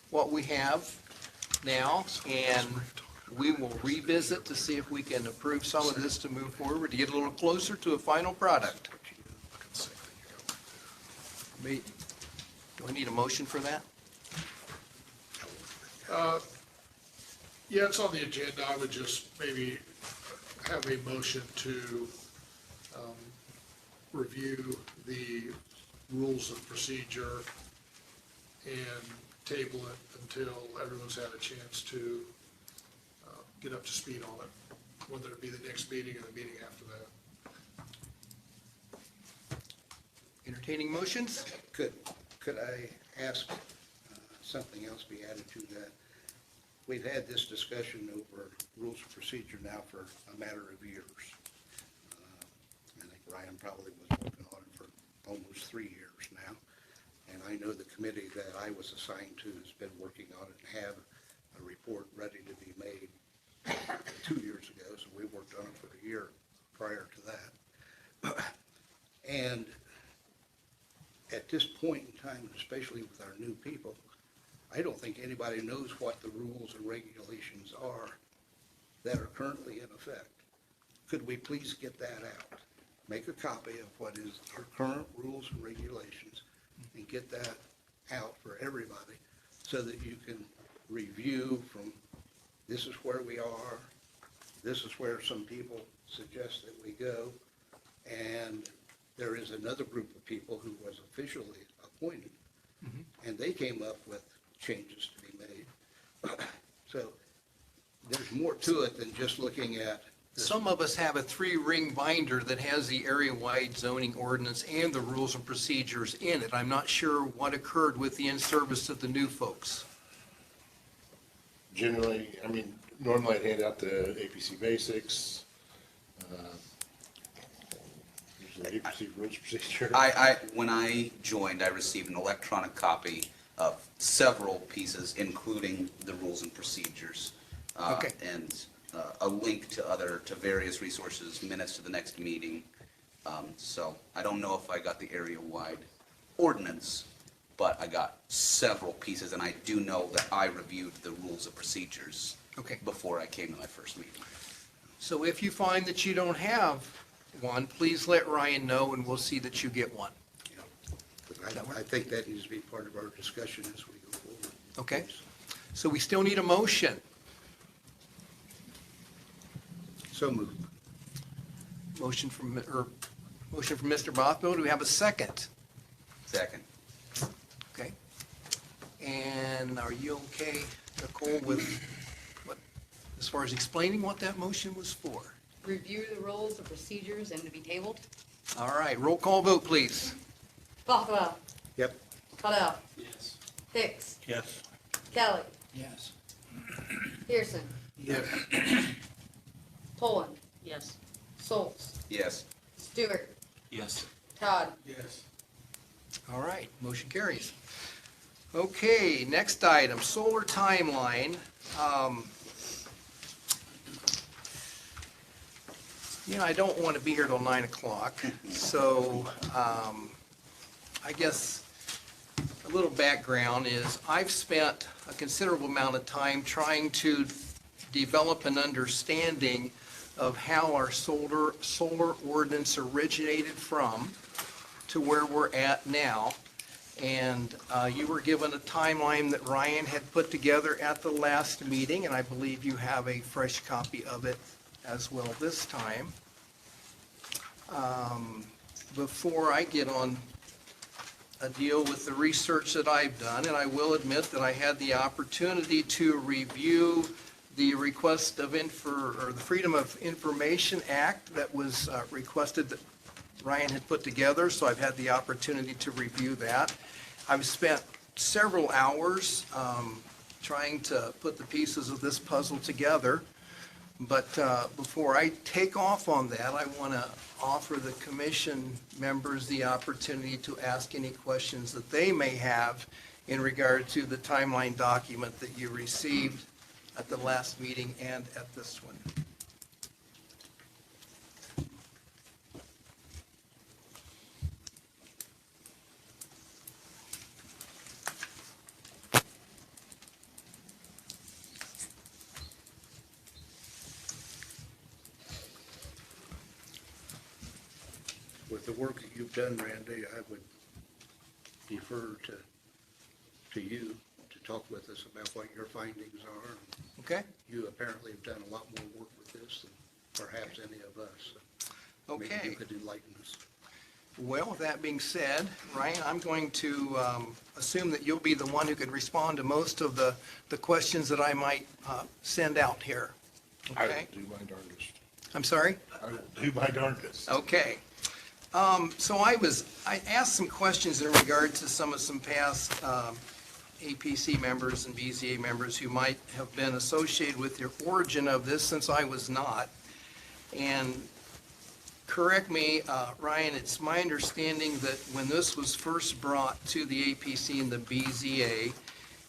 what we have now, and we will revisit to see if we can approve some of this to move forward, to get a little closer to a final product. Do I need a motion for that? Yeah, it's on the agenda. I would just maybe have a motion to review the rules of procedure and table it until everyone's had a chance to get up to speed on it, whether it be the next meeting or the meeting after that. Entertaining motions? Could I ask something else be added to that? We've had this discussion over rules of procedure now for a matter of years. I think Ryan probably was working on it for almost 3 years now. And I know the committee that I was assigned to has been working on it and have a report ready to be made 2 years ago. So we worked on it for a year prior to that. And at this point in time, especially with our new people, I don't think anybody knows what the rules and regulations are that are currently in effect. Could we please get that out? Make a copy of what is our current rules and regulations and get that out for everybody so that you can review from, this is where we are, this is where some people suggest that we go, and there is another group of people who was officially appointed, and they came up with changes to be made. So there's more to it than just looking at this. Some of us have a 3-ring binder that has the area-wide zoning ordinance and the rules and procedures in it. I'm not sure what occurred with the in-service of the new folks. Generally, normally I'd hand out the APC basics, usually APC rules procedure. When I joined, I received an electronic copy of several pieces, including the rules and procedures. Okay. And a link to various resources, minutes to the next meeting. So I don't know if I got the area-wide ordinance, but I got several pieces, and I do know that I reviewed the rules of procedures Okay. before I came to my first meeting. So if you find that you don't have one, please let Ryan know, and we'll see that you get one. But I think that needs to be part of our discussion as we go forward. Okay? So we still need a motion. So moved. Motion from Mr. Bothwell. Do we have a second? Second. Okay. And are you okay, Nicole, with what, as far as explaining what that motion was for? Review the rules, the procedures, and to be tabled. All right, roll call vote, please. Bothwell. Yep. Cuddle. Yes. Hicks. Yes. Kelly. Yes. Pearson. Yes. Poland. Yes. Schultz. Yes. Stewart. Yes. Todd. Yes. All right, motion carries. Okay, next item, solar timeline. I don't want to be here till 9 o'clock, so I guess a little background is I've spent a considerable amount of time trying to develop an understanding of how our solar ordinance originated from to where we're at now. And you were given a timeline that Ryan had put together at the last meeting, and I believe you have a fresh copy of it as well this time. Before I get on a deal with the research that I've done, and I will admit that I had the opportunity to review the request of or the Freedom of Information Act that was requested that Ryan had put together, so I've had the opportunity to review that. I've spent several hours trying to put the pieces of this puzzle together, but before I take off on that, I want to offer the commission members the opportunity to ask any questions that they may have in regard to the timeline document that you received at the last meeting and at this one. With the work that you've done, Randy, I would defer to you to talk with us about what your findings are. Okay? You apparently have done a lot more work with this than perhaps any of us. So maybe Okay. you could enlighten us. Well, with that being said, Ryan, I'm going to assume that you'll be the one who could respond to most of the questions that I might send out here. I will Okay? do my darndest. I'm sorry? I will do my darndest. Okay. So I asked some questions in regard to some past APC members and BZA members who might have been associated with the origin of this, since I was not. And correct me, Ryan, it's my understanding that when this was first brought to the APC and the BZA,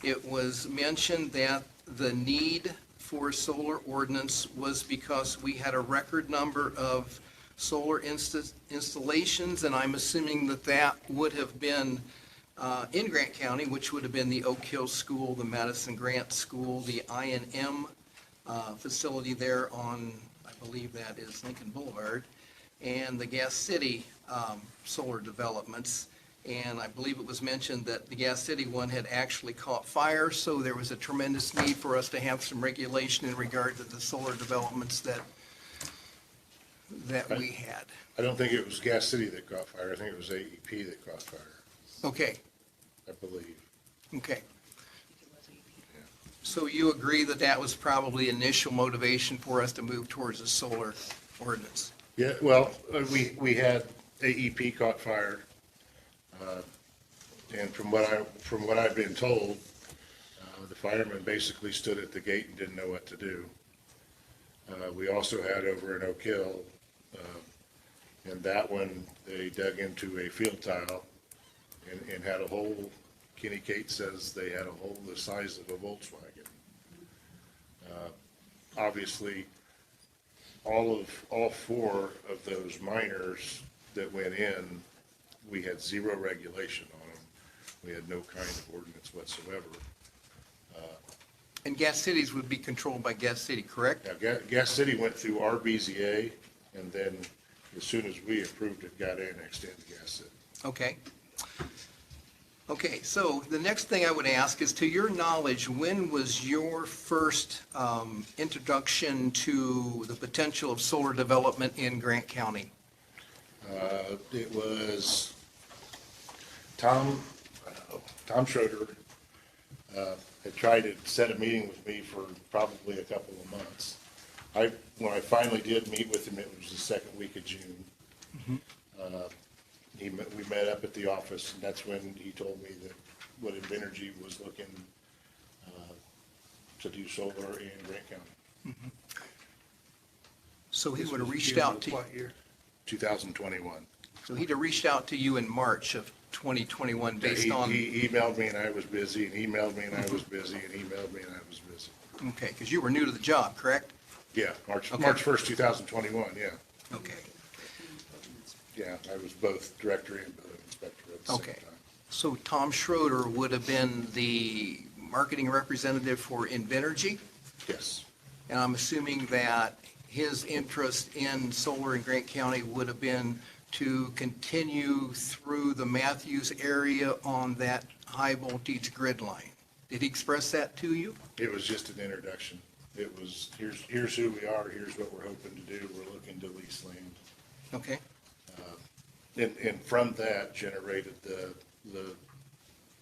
it was mentioned that the need for solar ordinance was because we had a record number of solar installations, and I'm assuming that that would have been in Grant County, which would have been the Oak Hill School, the Madison Grant School, the I&M facility there on, I believe that is Lincoln Boulevard, and the Gas City solar developments. And I believe it was mentioned that the Gas City one had actually caught fire, so there was a tremendous need for us to have some regulation in regard to the solar developments that we had. I don't think it was Gas City that caught fire. I think it was AEP that caught fire, Okay, I believe. okay. So you agree that that was probably initial motivation for us to move towards a solar ordinance? Yeah, well, we had AEP caught fire. And from what I've been told, the firemen basically stood at the gate and didn't know what to do. We also had over in Oak Hill, and that one, they dug into a field tile and had a hole. Kenny Kate says they had a hole the size of a Volkswagen. obviously, all four of those miners that went in, we had zero regulation on them. We had no kind of ordinance whatsoever. And Gas Cities would be controlled by Gas City, correct? Now, Gas City went through our BZA, and then as soon as we approved it, got annexed into Gas City. Okay. Okay, so the next thing I would ask is, to your knowledge, when was your first introduction to the potential of solar development in Grant County? It was Tom Schroeder had tried to set a meeting with me for probably a couple of months. When I finally did meet with him, it was the second week of June. We met up at the office, and that's when he told me that what Invenergy was looking to do solar in Grant County. So he would have reached out to, What year? 2021. so he'd have reached out to you in March of 2021 based on, He emailed me and I was busy, and emailed me and I was busy, and emailed me and I was busy. okay, because you were new to the job, correct? Yeah, March Okay. 1st, 2021, yeah. Okay. Yeah, I was both director and building inspector at the same Okay. time. So Tom Schroeder would have been the marketing representative for Invenergy? Yes, And I'm assuming that his interest in solar in Grant County would have been to continue through the Matthews area on that high voltage grid line. Did he express that to you? it was just an introduction. It was, here's who we are, here's what we're hoping to do, we're looking to lease land. Okay, And from that generated the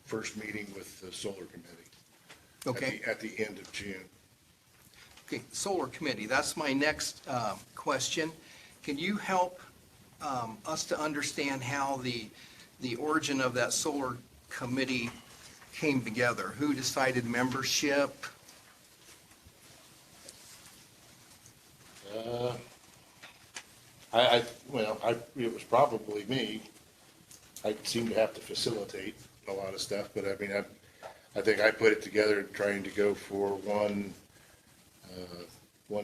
first meeting with the solar committee. okay. At the end of June. Okay, Solar Committee, that's my next question. Can you help us to understand how the origin of that Solar Committee came together? Who decided membership? It was probably me. I seem to have to facilitate a lot of stuff, but I mean, I think I put it together trying to go for one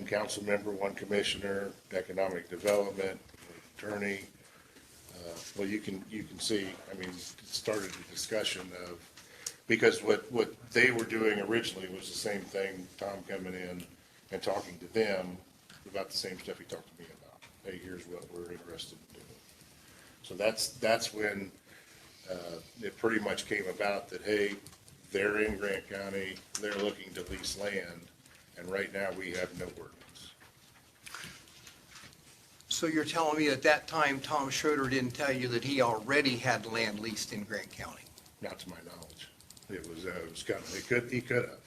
council member, one commissioner, economic development, attorney. Well, you can see, I mean, it started a discussion of, because what they were doing originally was the same thing, Tom coming in and talking to them about the same stuff he talked to me about. Hey, here's what we're interested in doing. So that's when it pretty much came about that, hey, they're in Grant County, they're looking to lease land, and right now we have no ordinance. So you're telling me at that time, Tom Schroeder didn't tell you that he already had land leased in Grant County? Not to my knowledge. It was kind of, he could have.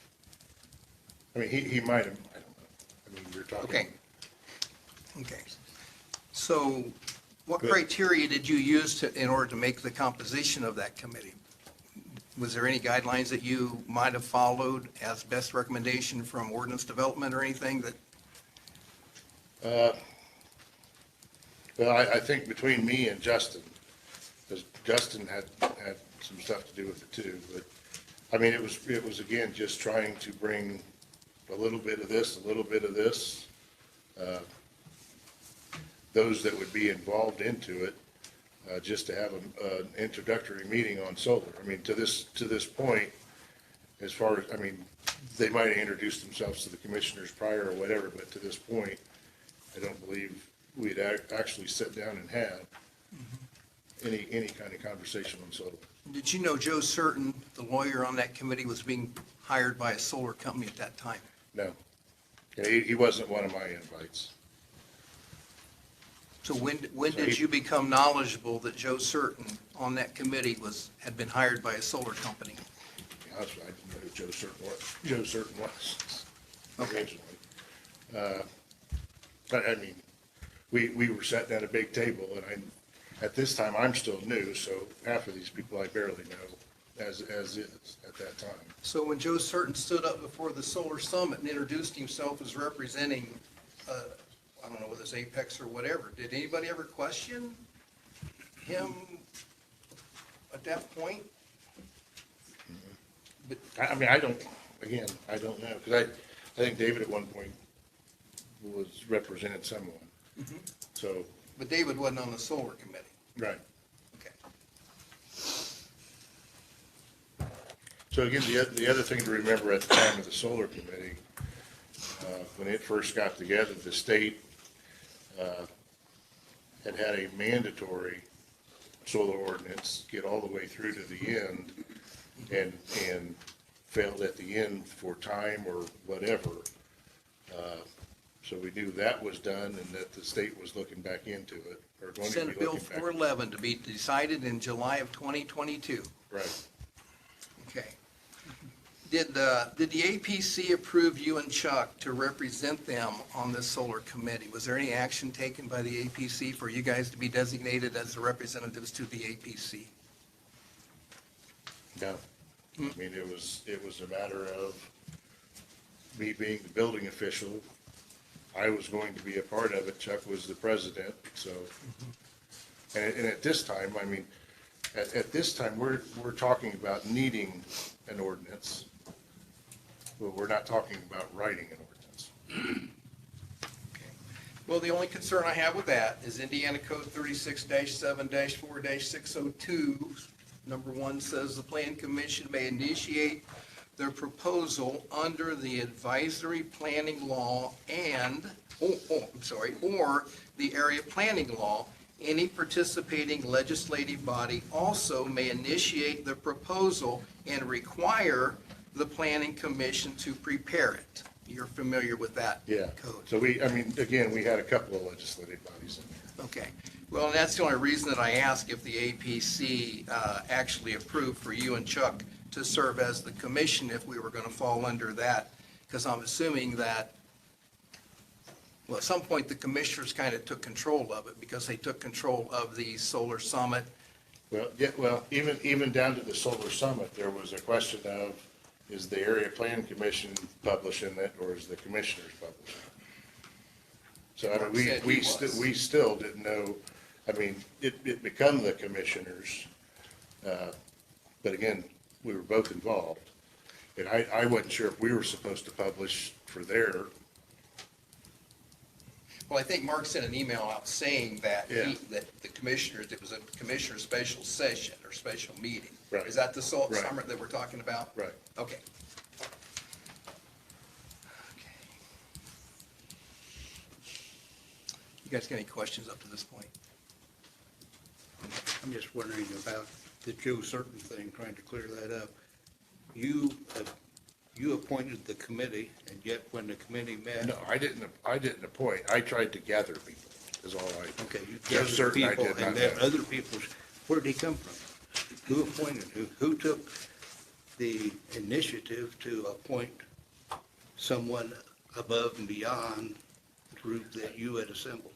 I mean, he might have, I don't know. I mean, you're talking. Okay. Okay. So what criteria did you use in order to make the composition of that committee? Was there any guidelines that you might have followed as best recommendation from ordinance development or anything that? Well, I think between me and Justin, because Justin had some stuff to do with it too, but, I mean, it was again, just trying to bring a little bit of this, a little bit of this, those that would be involved into it, just to have an introductory meeting on solar. I mean, to this point, as far as, I mean, they might have introduced themselves to the commissioners prior or whatever, but to this point, I don't believe we'd actually sat down and had any kind of conversation on solar. Did you know Joe Certain, the lawyer on that committee, was being hired by a solar company at that time? No. Yeah, he wasn't one of my invites. So when did you become knowledgeable that Joe Certain on that committee had been hired by a solar company? To be honest with you, I didn't know who Joe Certain was Okay. originally. But I mean, we were sitting at a big table, and at this time, I'm still new, so half of these people I barely know as is at that time. So when Joe Certain stood up before the Solar Summit and introduced himself as representing, I don't know whether it's Apex or whatever, did anybody ever question him at that point? I mean, I don't know, because I think David at one point was represented someone. So, But David wasn't on the solar committee. right. Okay. So again, the other thing to remember at the time of the solar committee, when it first got together, the state had a mandatory solar ordinance get all the way through to the end and failed at the end for time or whatever. So we knew that was done and that the state was looking back into it, or going to be Senate Bill looking back. 411 to be decided in July of 2022. Right. Okay. Did the APC approve you and Chuck to represent them on this solar committee? Was there any action taken by the APC for you guys to be designated as the representatives to the APC? No. I mean, it was a matter of me being the building official. I was going to be a part of it. Chuck was the president, so. And at this time, I mean, at this time, we're talking about needing an ordinance. But we're not talking about writing an ordinance. Well, the only concern I have with that is Indiana Code 36-7-4-602. Number 1 says the Plan Commission may initiate their proposal under the advisory planning law or the area planning law. Any participating legislative body also may initiate the proposal and require the planning commission to prepare it. You're familiar with that code? So I mean, again, we had a couple of legislative bodies in there. Okay. Well, and that's the only reason that I ask if the APC actually approved for you and Chuck to serve as the commission if we were going to fall under that, because I'm assuming that, well, at some point, the commissioners kind of took control of it because they took control of the solar summit. Well, yeah, well, even down to the solar summit, there was a question of, is the area plan commission publishing it or is the commissioners publishing it? So I Mark mean, said he was. we still didn't know, I mean, it become the commissioners. But again, we were both involved. And I wasn't sure if we were supposed to publish for their. Well, I think Mark sent an email out saying that Yeah. that the commissioners, it was a commissioner special session or special meeting. Right. Is that the Right. summit that we're talking about? Right. Okay. You guys got any questions up to this point? I'm just wondering about the Joe Certain thing, trying to clear that up. You appointed the committee, and yet when the committee met. No, I didn't appoint. I tried to gather people, is all I. Okay, you Joe gathered Certain I people, did and not then have. other people, where did he come from? Who appointed, who took the initiative to appoint someone above and beyond the group that you had assembled?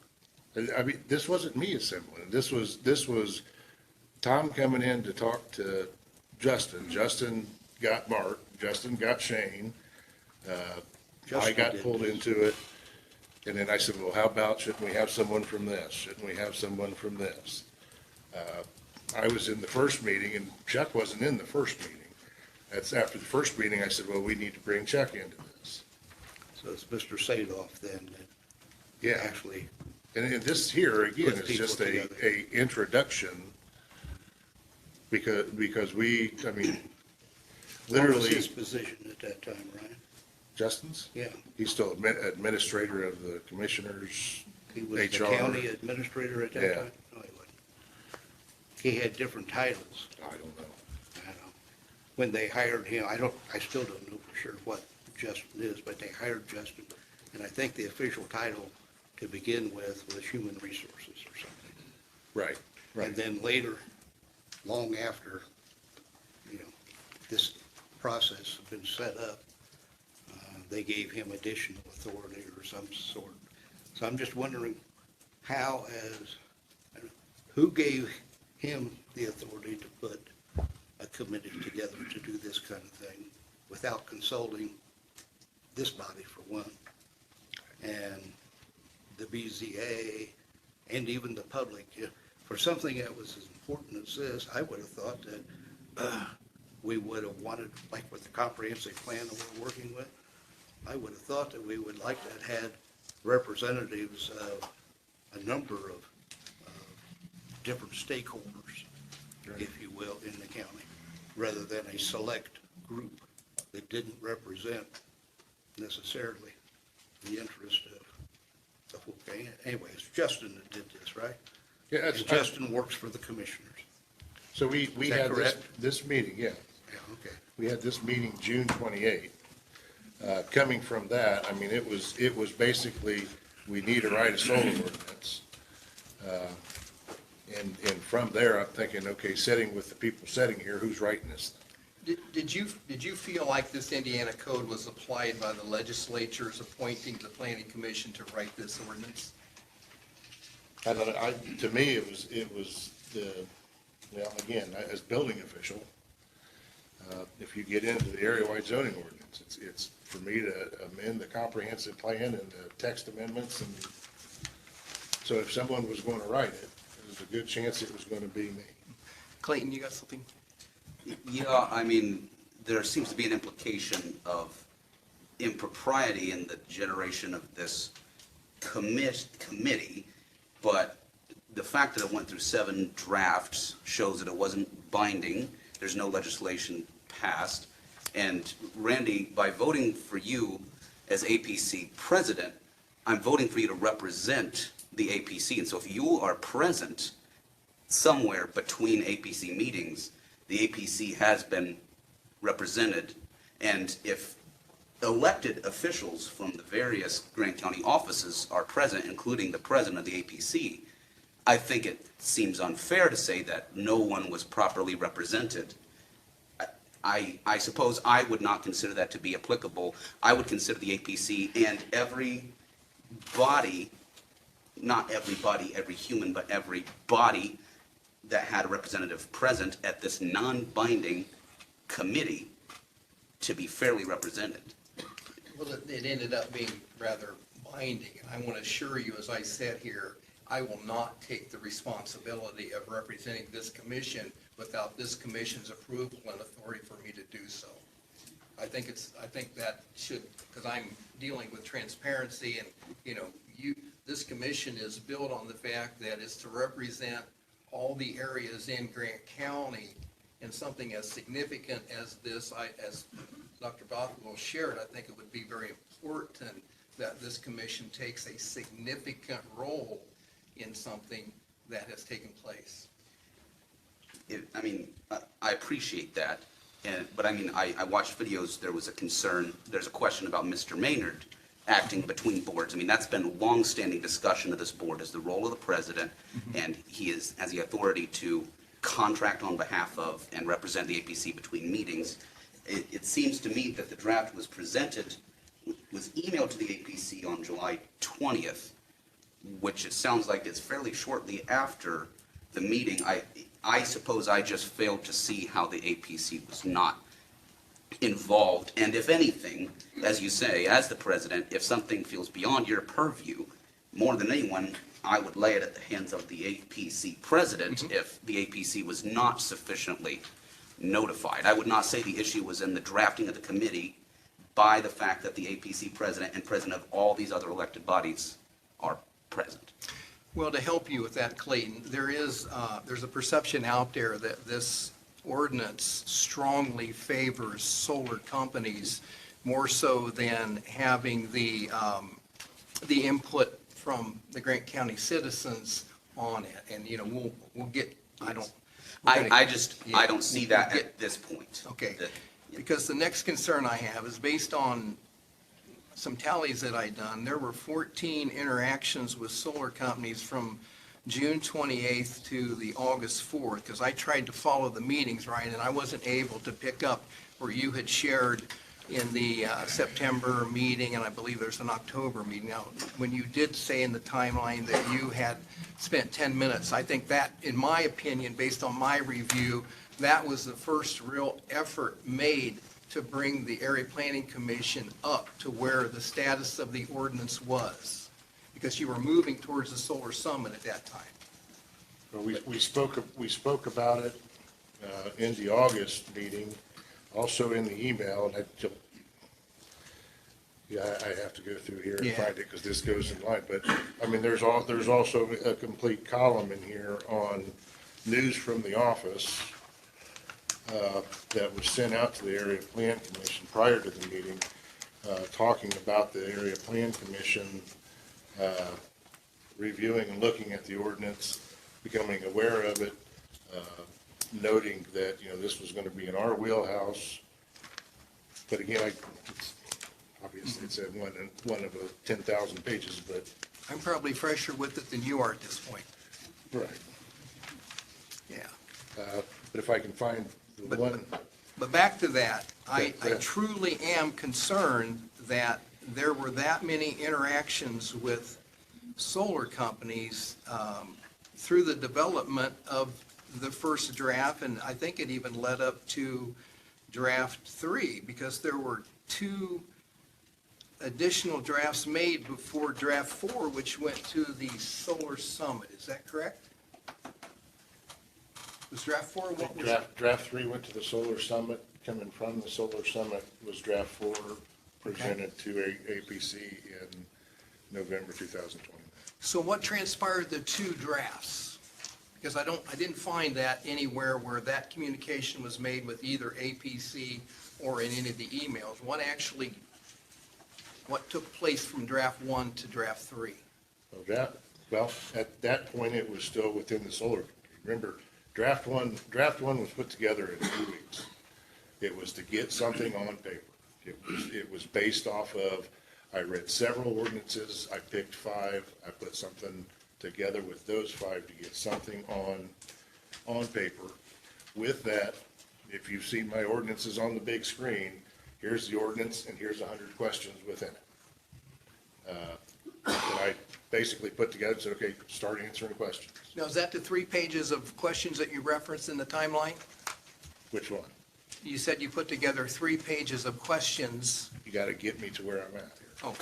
I mean, this wasn't me assembling. This was Tom coming in to talk to Justin. Justin got Mark. Justin got Shane. I Justin got did pulled this. into it. And then I said, well, how about, shouldn't we have someone from this? Shouldn't we have someone from this? I was in the first meeting and Chuck wasn't in the first meeting. That's after the first meeting, I said, well, we need to bring Chuck into this. So it's Mr. Sadoff then that Yeah. actually, And this here, again, Put is people just together. a introduction, because we, I mean, what was literally, his position at that time, Ryan? Justin's, Yeah, he's still administrator of the commissioners, he was the HR. county administrator at that Yeah. time? No, he wasn't. He had different titles. I don't know. I know. When they hired him, I still don't know for sure what Justin is, but they hired Justin, and I think the official title to begin with was human resources or something. Right, And right. then later, long after, this process had been set up, they gave him additional authority or some sort. So I'm just wondering who gave him the authority to put a committee together to do this kind of thing without consulting this body for one, and the BZA, and even the public. For something that was as important as this, I would have thought that we would have wanted, like with the comprehensive plan that we're working with, I would have thought that we would like to have had representatives of a number of different stakeholders, if you will, in the county, rather than a select group that didn't represent necessarily the interest of the whole county. Anyways, Justin that did this, right? Yeah, that's, And Justin works for the commissioners. so we Is that had correct? this meeting, yeah. Yeah, okay. We had this meeting June 28th. Coming from that, I mean, it was basically, we need to write a solar ordinance. And from there, I'm thinking, okay, sitting with the people sitting here, who's writing this thing? Did you feel like this Indiana code was applied by the legislatures appointing the planning commission to write this ordinance? To me, it was the, well, again, as building official, if you get into the area-wide zoning ordinance, it's for me to amend the comprehensive plan and the text amendments. And so if someone was going to write it, there's a good chance it was going to be me. Clayton, you got something? Yeah, I mean, there seems to be an implication of impropriety in the generation of this committee, but the fact that it went through 7 drafts shows that it wasn't binding. There's no legislation passed. And Randy, by voting for you as APC president, I'm voting for you to represent the APC. And so if you are present somewhere between APC meetings, the APC has been represented. And if elected officials from the various Grant County offices are present, including the president of the APC, I think it seems unfair to say that no one was properly represented. I suppose I would not consider that to be applicable. I would consider the APC and every body, not everybody, every human, but every body that had a representative present at this non-binding committee to be fairly represented. Well, it ended up being rather binding, and I want to assure you, as I said here, I will not take the responsibility of representing this commission without this commission's approval and authority for me to do so. I think that should, because I'm dealing with transparency and, this commission is built on the fact that it's to represent all the areas in Grant County, and something as significant as this, as Dr. Bothwell shared, I think it would be very important that this commission takes a significant role in something that has taken place. I appreciate that, but I watched videos, there was a concern, there's a question about Mr. Maynard acting between boards. That's been a long-standing discussion of this board, is the role of the president, and he has the authority to contract on behalf of and represent the APC between meetings. It seems to me that the draft was emailed to the APC on July 20th, which it sounds like it's fairly shortly after the meeting. I suppose I just failed to see how the APC was not involved. And if anything, as you say, as the president, if something feels beyond your purview, more than anyone, I would lay it at the hands of the APC president if the APC was not sufficiently notified. I would not say the issue was in the drafting of the committee by the fact that the APC president and president of all these other elected bodies are present. Well, to help you with that, Clayton, there's a perception out there that this ordinance strongly favors solar companies more so than having the input from the Grant County citizens on it. And, we'll get, I don't see that at this point. Okay, because the next concern I have is based on some tallies that I done. There were 14 interactions with solar companies from June 28th to the August 4th, because I tried to follow the meetings, right, and I wasn't able to pick up where you had shared in the September meeting, and I believe there's an October meeting. Now, when you did say in the timeline that you had spent 10 minutes, I think that, in my opinion, based on my review, that was the first real effort made to bring the Area Planning Commission up to where the status of the ordinance was, because you were moving towards the solar summit at that time. Well, we spoke about it in the August meeting, also in the email, and Yeah, I have to go through here and Yeah. find it because this goes in line, but, I mean, there's also a complete column in here on news from the office that was sent out to the Area Plan Commission prior to the meeting, talking about the Area Plan Commission reviewing and looking at the ordinance, becoming aware of it, noting that, this was going to be in our wheelhouse. But again, obviously, it's one of 10,000 pages, but. I'm probably fresher with it than you are at this point. Right. Yeah. But if I can find the one, But back to that, I Go ahead. truly am concerned that there were that many interactions with solar companies through the development of the first draft, and I think it even led up to draft 3, because there were 2 additional drafts made before draft 4, which went to the solar summit. Is that correct? Was draft 4 what was? draft 3 went to the Solar Summit. Coming from the Solar Summit was draft 4 presented to APC in November 2020. So what transpired the 2 drafts? Because I didn't find that anywhere where that communication was made with either APC or in any of the emails. What took place from draft 1 to draft 3? Well, at that point, it was still within the solar. Remember, draft one was put together in 2 weeks. It was to get something on paper. It was based off of, I read several ordinances, I picked 5, I put something together with those 5 to get something on paper. With that, if you've seen my ordinances on the big screen, here's the ordinance and here's 100 questions within it. And I basically put together and said, okay, start answering questions. Now, is that the 3 pages of questions that you referenced in the timeline? Which one? You said you put together 3 pages of questions. You got to get me to where I'm at here. Oh,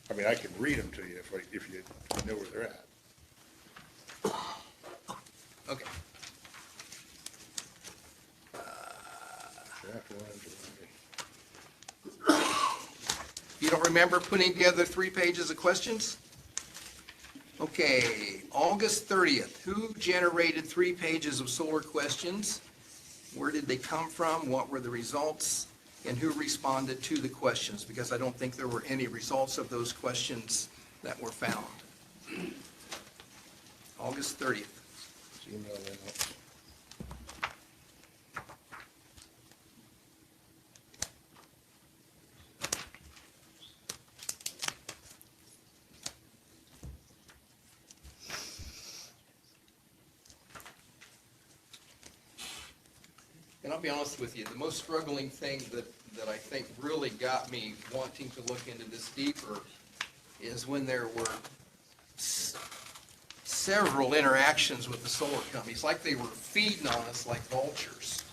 I mean, I can read them to you if you know where they're at. okay. Draft 1, You don't remember putting together 3 pages of questions? Okay, August 30th, who generated 3 pages of solar questions? Where did they come from? What were the results? And who responded to the questions? Because I don't think there were any results of those questions that were found. August 30th. email out. And I'll be honest with you, the most struggling thing that I think really got me wanting to look into this deeper is when there were several interactions with the solar companies, like they were feeding on us like vultures.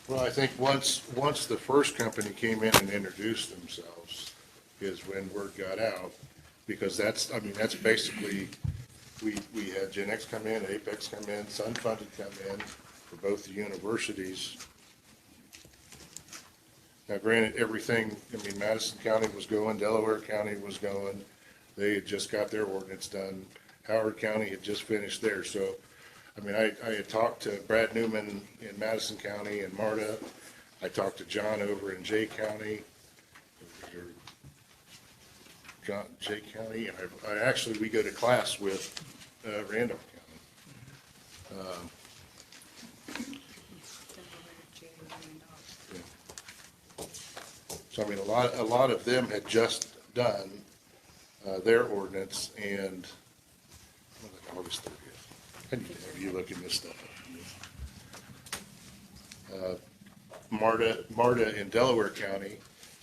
Well, I think once the first company came in and introduced themselves is when word got out, because that's basically, we had Gen X come in, Apex come in, Sun Funded come in for both the universities. Now granted, everything, Madison County was going, Delaware County was going, they had just got their ordinance done, Howard County had just finished theirs, so, I had talked to Brad Newman in Madison County and MARTA, I talked to John over in Jay County, Jay County, and we go to class with Randolph County. So, a lot of them had just done their ordinance, and August 30th. I need to have you looking this stuff up. MARTA in Delaware County,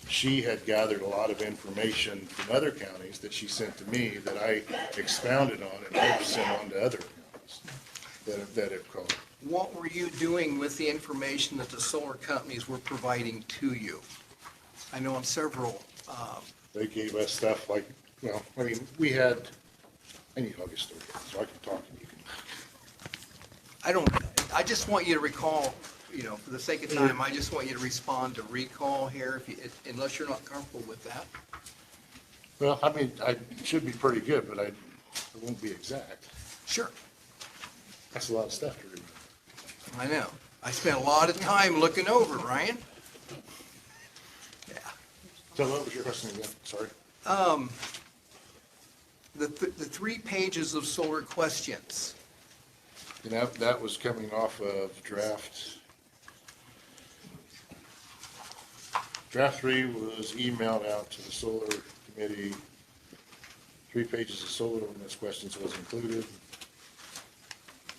she had gathered a lot of information from other counties that she sent to me that I expounded on and hope sent on to other counties that have called. What were you doing with the information that the solar companies were providing to you? I know on several. They gave us stuff like, we had, I need August 30th, so I can talk and you can. I just want you to recall you know, for the sake of time, I just want you to respond to recall here, unless you're not comfortable with that. Well, I mean, I should be pretty good, but it won't be exact. Sure. That's a lot of stuff to remember. I know. I spent a lot of time looking over, Ryan. Yeah. So what was your question again? Sorry. The 3 pages of solar questions. And that was coming off of draft. Draft 3 was emailed out to the solar committee. 3 pages of solar ordinance questions was included.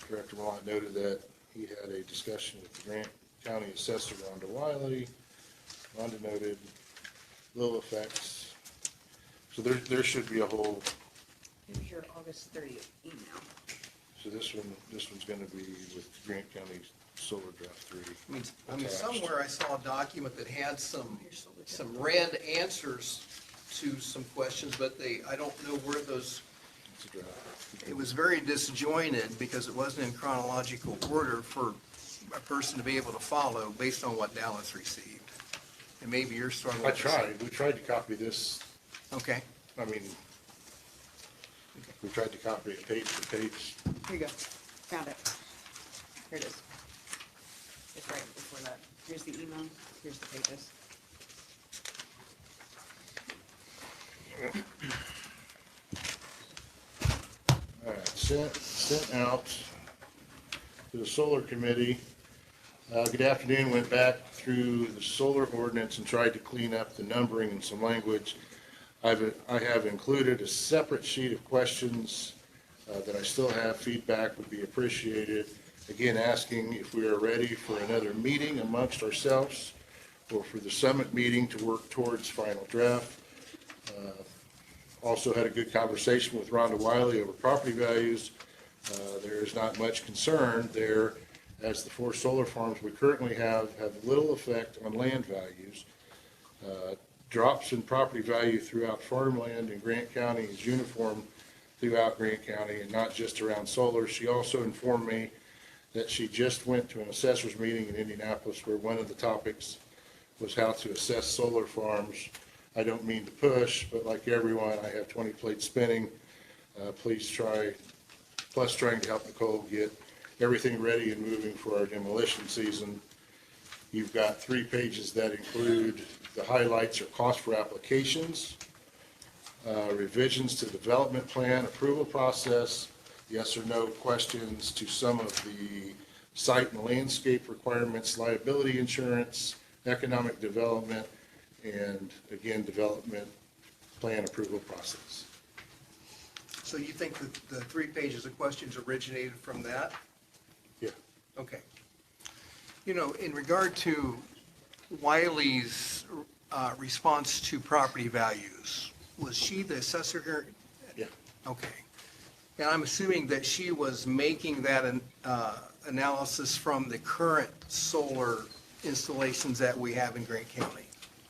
Director Malott noted that he had a discussion with the Grant County Assessor, Rhonda Wiley. Rhonda noted little effects. So there should be a whole, Here's your August 30th email. so this one's gonna be with Grant County Solar Draft 3. I mean, somewhere I saw a document that had some red answers to some questions, but I don't know where those, It's a draft. it was very disjointed because it wasn't in chronological order for a person to be able to follow based on what Dallas received. And maybe you're struggling. I with the same. tried, we tried to copy this, Okay, I mean, we tried to copy it page for page. Here you go. Found it. Here it is. It's right before that. Here's the email. Here's the pages. All right, sent out to the solar committee. Good afternoon, went back through the solar ordinance and tried to clean up the numbering and some language. I have included a separate sheet of questions that I still have. Feedback would be appreciated. Again, asking if we are ready for another meeting amongst ourselves or for the summit meeting to work towards final draft. Also had a good conversation with Rhonda Wiley over property values. There is not much concern there, as the 4 solar farms we currently have little effect on land values. Drops in property value throughout farmland in Grant County is uniform throughout Grant County and not just around solar. She also informed me that she just went to an assessors meeting in Indianapolis where one of the topics was how to assess solar farms. I don't mean to push, but like everyone, I have 20 plates spinning. Please try, plus trying to help Nicole get everything ready and moving for our demolition season. You've got 3 pages that include the highlights or cost for applications, revisions to development plan, approval process, yes or no questions to some of the site and landscape requirements, liability insurance, economic development, and again, development plan approval process. so you think that the 3 pages of questions originated from that? Yeah. Okay. You know, in regard to Wiley's response to property values, was she the assessor here? Yeah. Okay. And I'm assuming that she was making that analysis from the current solar installations that we have in Grant County.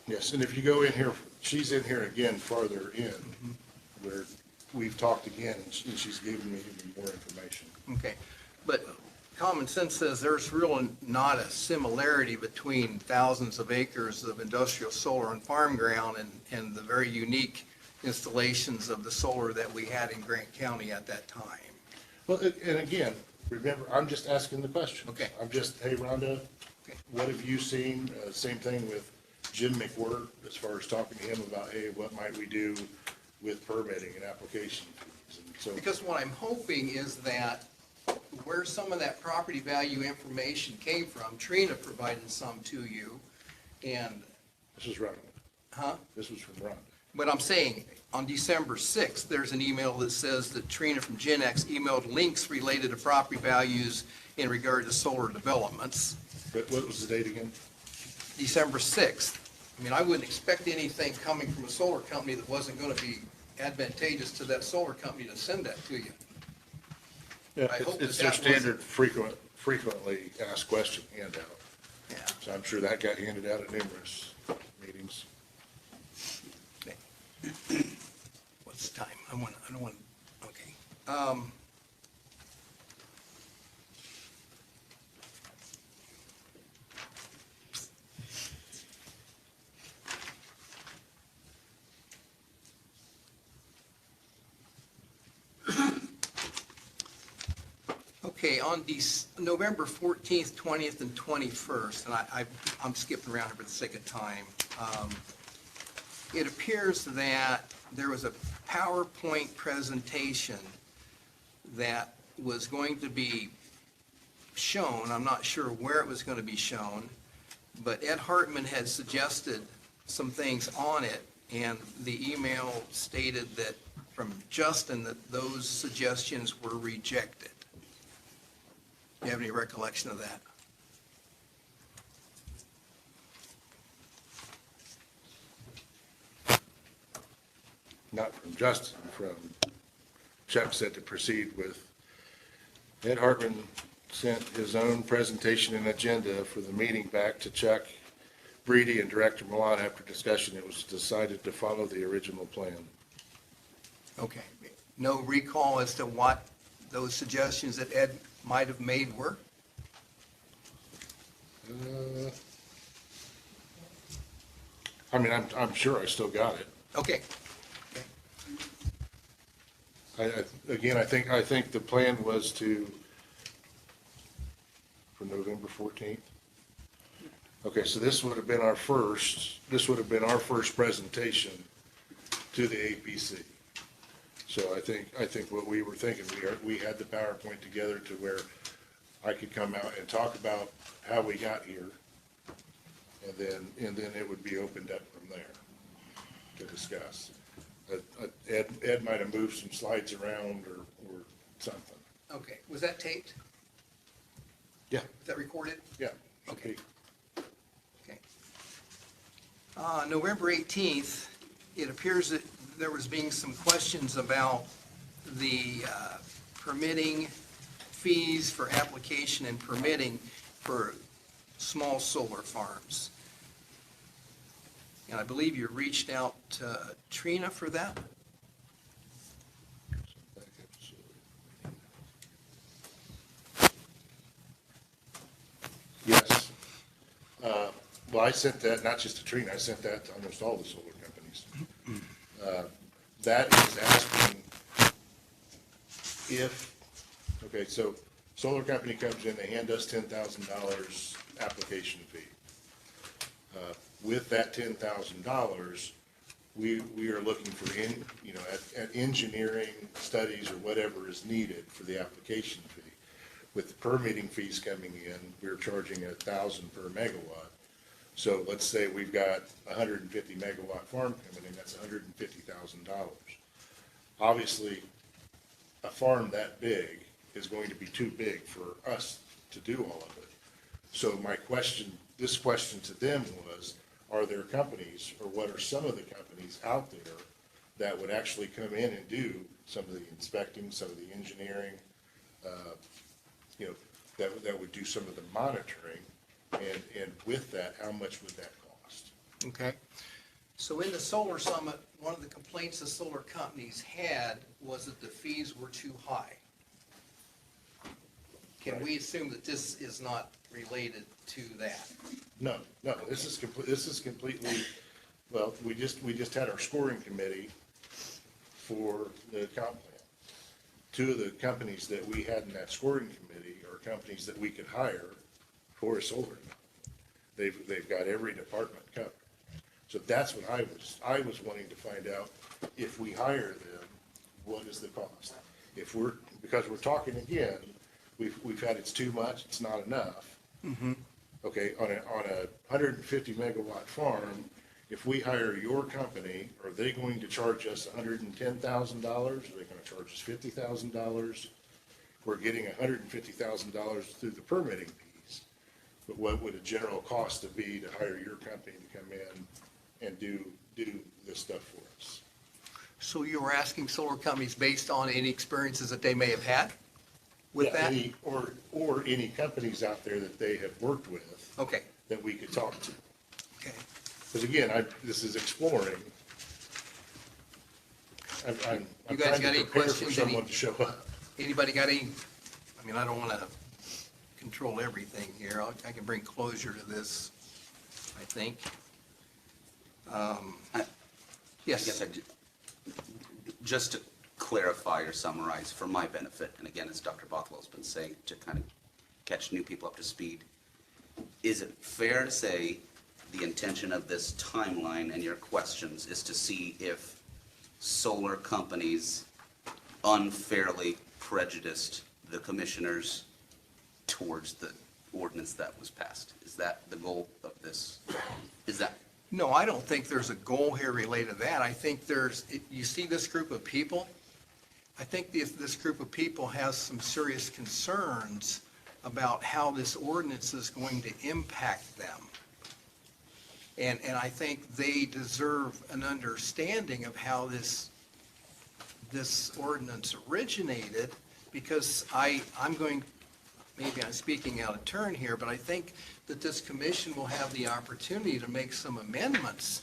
Yes, and if you go in here, she's in here again farther in, where we've talked again, and she's given me even more information. Okay. But common sense says there's really not a similarity between thousands of acres of industrial solar and farm ground and the very unique installations of the solar that we had in Grant County at that time. Well, and again, remember, I'm just asking the question. Okay. I'm just, hey, Rhonda, Okay. what have you seen? Same thing with Jim McWhirter, as far as talking to him about, hey, what might we do with permitting and application fees? And so, Because what I'm hoping is that where some of that property value information came from, Trina provided some to you, and, this is Rhonda. huh? This was from Rhonda. But I'm saying, on December 6th, there's an email that says that Trina from Gen X emailed links related to property values in regard to solar developments. But what was the date again? December 6th. I mean, I wouldn't expect anything coming from a solar company that wasn't going to be advantageous to that solar company to send that to you. Yeah, I hope it's that their that standard frequently asked question handout. Yeah. So I'm sure that got handed out at numerous meetings. What's the time? I don't want, okay. Okay, on November 14th, 20th, and 21st, and I'm skipping around here for the sake of time, it appears that there was a PowerPoint presentation that was going to be shown. I'm not sure where it was going to be shown, but Ed Hartman had suggested some things on it, and the email stated that from Justin that those suggestions were rejected. Do you have any recollection of that? Not from Justin, from Chuck said to proceed with. Ed Hartman sent his own presentation and agenda for the meeting back to Chuck Breedy and Director Milan. After discussion, it was decided to follow the original plan. Okay. No recall as to what those suggestions that Ed might have made were? I mean, I'm sure I still got it. Okay. Again, I think the plan was to, for November 14th. Okay, so this would have been our first presentation to the APC. So I think what we were thinking, we had the PowerPoint together to where I could come out and talk about how we got here, and then it would be opened up from there to discuss. Ed might have moved some slides around or something. Okay. Was that taped? Yeah. Was that recorded? Yeah. Okay. Okay. November 18th, it appears that there was being some questions about the permitting fees for application and permitting for small solar farms. And I believe you reached out to Trina for that? Yes. Well, I sent that, not just to Trina, I sent that to almost all the solar companies. That is asking if, okay, so solar company comes in, they hand us $10,000 application fee. With that $10,000, we are looking for at engineering studies or whatever is needed for the application fee. With the permitting fees coming in, we're charging $1,000 per megawatt. So let's say we've got 150 megawatt farm coming in, that's $150,000. Obviously, a farm that big is going to be too big for us to do all of it. So this question to them was, are there companies, or what are some of the companies out there that would actually come in and do some of the inspecting, some of the engineering, that would do some of the monitoring, and with that, how much would that cost? Okay. So in the solar summit, one of the complaints the solar companies had was that the fees were too high. Can we assume that this is not related to that? No, this is completely, well, we just had our scoring committee for the comp plan. Two of the companies that we had in that scoring committee are companies that we could hire for a solar company. They've got every department covered. So that's what I was wanting to find out. If we hire them, what is the cost? Because we're talking again, we've had it's too much, it's not enough. Mm-hmm. Okay, on a 150 megawatt farm, if we hire your company, are they going to charge us $110,000? Are they going to charge us $50,000? We're getting $150,000 through the permitting fees. But what would a general cost to be to hire your company to come in and do this stuff for us? So you were asking solar companies based on any experiences that they may have had with Yeah, that? or any companies out there that they have worked with. Okay. That we could talk to. Okay. Because again, this is exploring. I'm You guys trying got to any prepare for questions? someone to show up. Anybody got any, I don't want to control everything here. I can bring closure to this, I think. Yes. Just a clarify or summarize for my benefit, and again, as Dr. Bothwell's been saying, to kind of catch new people up to speed. Is it fair to say the intention of this timeline and your questions is to see if solar companies unfairly prejudiced the commissioners towards the ordinance that was passed? Is that the goal of this? Is that? No, I don't think there's a goal here related to that. I think you see this group of people? I think this group of people has some serious concerns about how this ordinance is going to impact them. And I think they deserve an understanding of how this ordinance originated, because maybe I'm speaking out of turn here, but I think that this commission will have the opportunity to make some amendments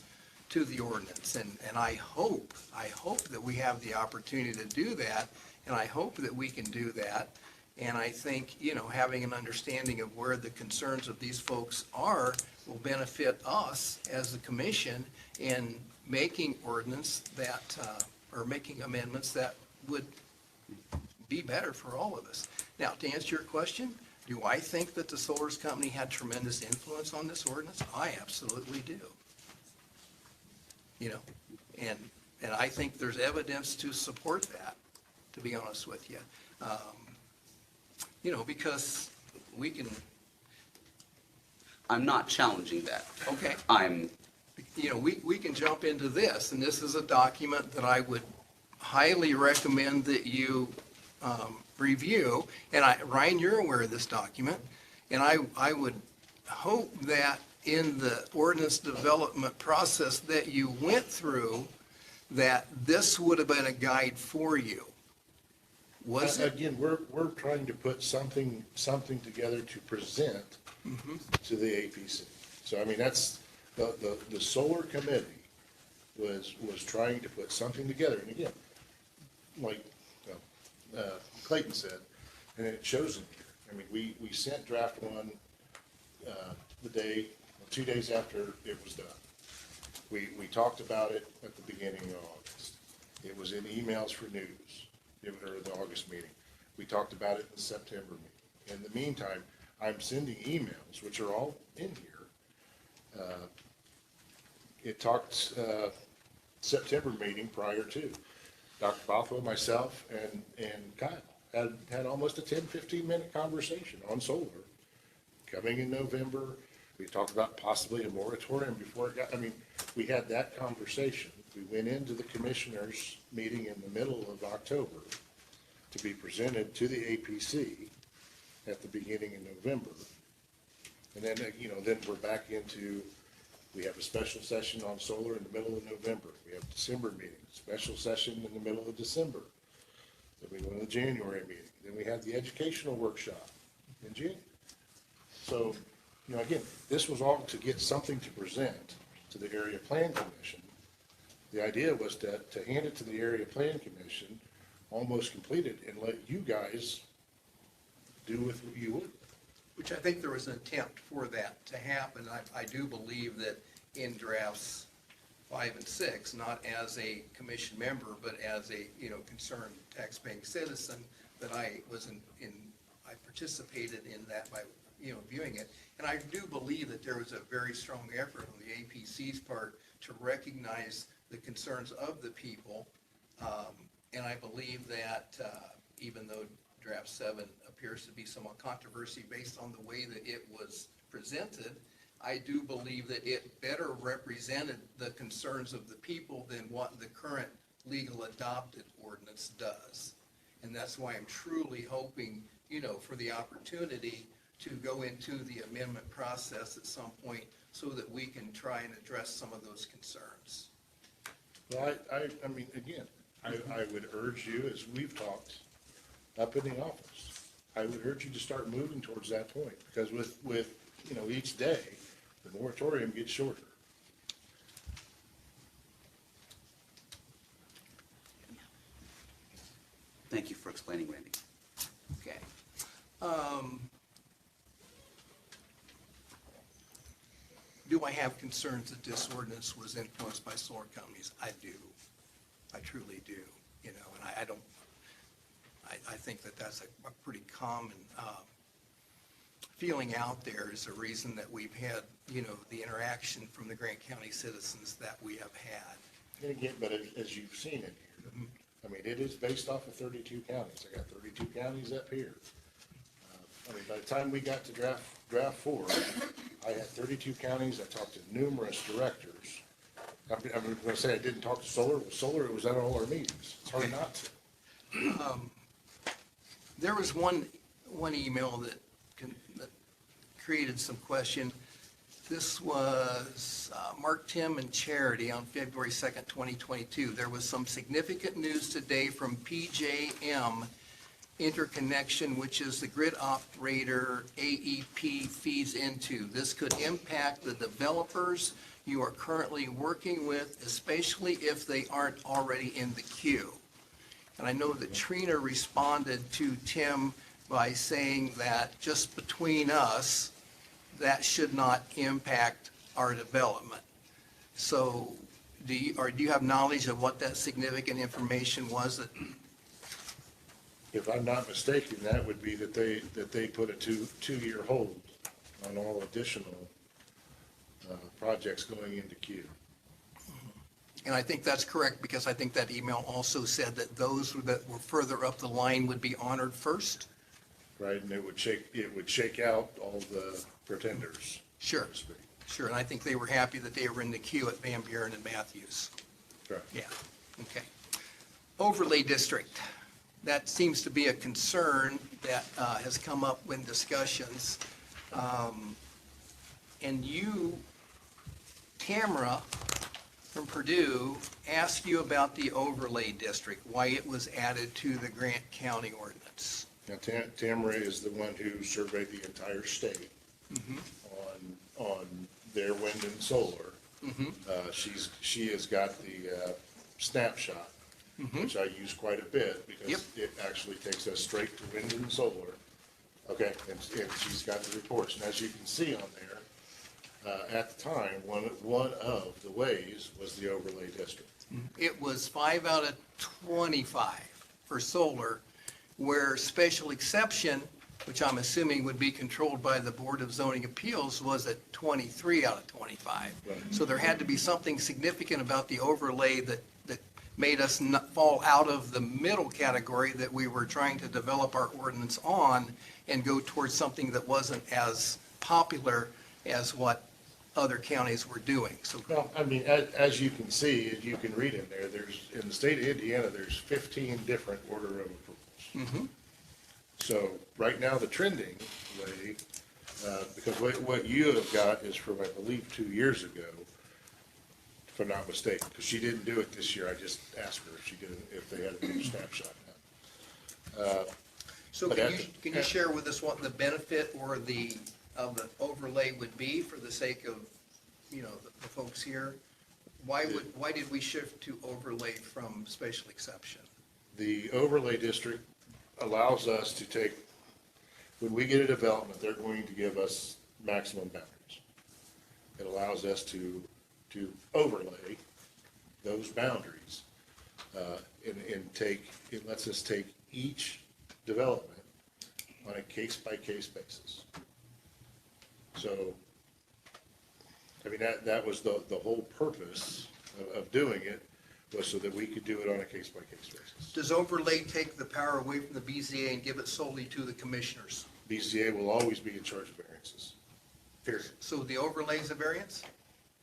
to the ordinance. And I hope that we have the opportunity to do that, and I hope that we can do that. And I think, having an understanding of where the concerns of these folks are will benefit us as the commission in making ordinance or making amendments that would be better for all of us. Now, to answer your question, do I think that the Solars Company had tremendous influence on this ordinance? I absolutely do. And I think there's evidence to support that, to be honest with you. Because we can. I'm not challenging that. Okay. We can jump into this, and this is a document that I would highly recommend that you review. And Ryan, you're aware of this document, and I would hope that in the ordinance development process that you went through, that this would have been a guide for you. Was it? Again, we're trying to put something together to present to the APC. So, I mean, that's, the solar committee was trying to put something together. And again, like Clayton said, and it shows in here. I mean, we sent draft one the 2 days after it was done. We talked about it at the beginning of August. It was in emails for news, or the August meeting. We talked about it in the September meeting. In the meantime, I'm sending emails, which are all in here. It talked September meeting prior to. Dr. Bothwell, myself, and Kyle had almost a 10-15 minute conversation on solar. Coming in November, we talked about possibly a moratorium before it got, we had that conversation. We went into the commissioners' meeting in the middle of October to be presented to the APC at the beginning of November. And then, then we're back into, we have a special session on solar in the middle of November. We have December meeting, special session in the middle of December. Then we go to the January meeting. Then we have the educational workshop in January. So, again, this was all to get something to present to the Area Plan Commission. The idea was to hand it to the Area Plan Commission, almost completed, and let you guys do with what you would. Which I think there was an attempt for that to happen. I do believe that in drafts 5 and 6, not as a commission member, but as a, concerned taxpaying citizen, that I I participated in that by, viewing it. And I do believe that there was a very strong effort on the APC's part to recognize the concerns of the people. And I believe that even though draft 7 appears to be somewhat controversy based on the way that it was presented, I do believe that it better represented the concerns of the people than what the current legal adopted ordinance does. And that's why I'm truly hoping, for the opportunity to go into the amendment process at some point so that we can try and address some of those concerns. Well, I would urge you, as we've talked up in the office, I would urge you to start moving towards that point, because with each day, the moratorium gets shorter. Thank you for explaining, Randy. Okay. Do I have concerns that this ordinance was influenced by solar companies? I do. I truly do. And I don't, I think that that's a pretty common feeling out there is the reason that we've had, you know, the interaction from the Grant County citizens that we have had. And again, but as you've seen it here, I mean, it is based off of 32 counties. I got 32 counties up here. I mean, by the time we got to draft 4, I had 32 counties. I talked to numerous directors. I'm going to say I didn't talk to Solar. With Solar, it was at all our meetings. It's hard not to. There was one email that created some question. This was Mark, Tim, and Charity on February 2nd, 2022. There was some significant news today from PJM Interconnection, which is the grid operator AEP feeds into. This could impact the developers you are currently working with, especially if they aren't already in the queue. And I know that Trina responded to Tim by saying that just between us, that should not impact our development. So do you have knowledge of what that significant information was that? If I'm not mistaken, that would be that they put a two-year hold on all additional projects going into queue. And I think that's correct, because I think that email also said that those that were further up the line would be honored first. Right, and it would shake out all the pretenders. Sure, so to speak. sure, and I think they were happy that they were in the queue at Van Buren and Matthews. Correct. Yeah, okay. Overlay district, that seems to be a concern that has come up in discussions. And you, Tamara from Purdue, asked you about the overlay district, why it was added to the Grant County ordinance. Now, Tamara is the one who surveyed the entire state on their wind and solar. She has got the snapshot, which I use quite a bit because it actually takes us straight to wind and solar. Okay, and she's got the reports. And as you can see on there, at the time, one of the ways was the overlay district. It was 5 out of 25 for solar, where special exception, which I'm assuming would be controlled by the Board of Zoning Appeals, was at 23 out of 25. Right. So there had to be something significant about the overlay that made us not fall out of the middle category that we were trying to develop our ordinance on and go towards something that wasn't as popular as what other counties were doing. So, Well, I mean, as you can see, as you can read in there, in the state of Indiana, there's 15 different order of approvals. So right now, the trending way, because what you have got is from, I believe, 2 years ago, if I'm not mistaken, because she didn't do it this year. I just asked her if they had a new snapshot. so can you share with us what the benefit or the overlay would be for the sake of, you know, the folks here? Why did we shift to overlay from special exception? The overlay district allows us to take, when we get a development, they're going to give us maximum boundaries. It allows us to overlay those boundaries it lets us take each development on a case-by-case basis. So, I mean, that was the whole purpose of doing it, was so that we could do it on a case-by-case basis. Does overlay take the power away from the BZA and give it solely to the commissioners? BZA will always be in charge of variances, period. So the overlay is a variance?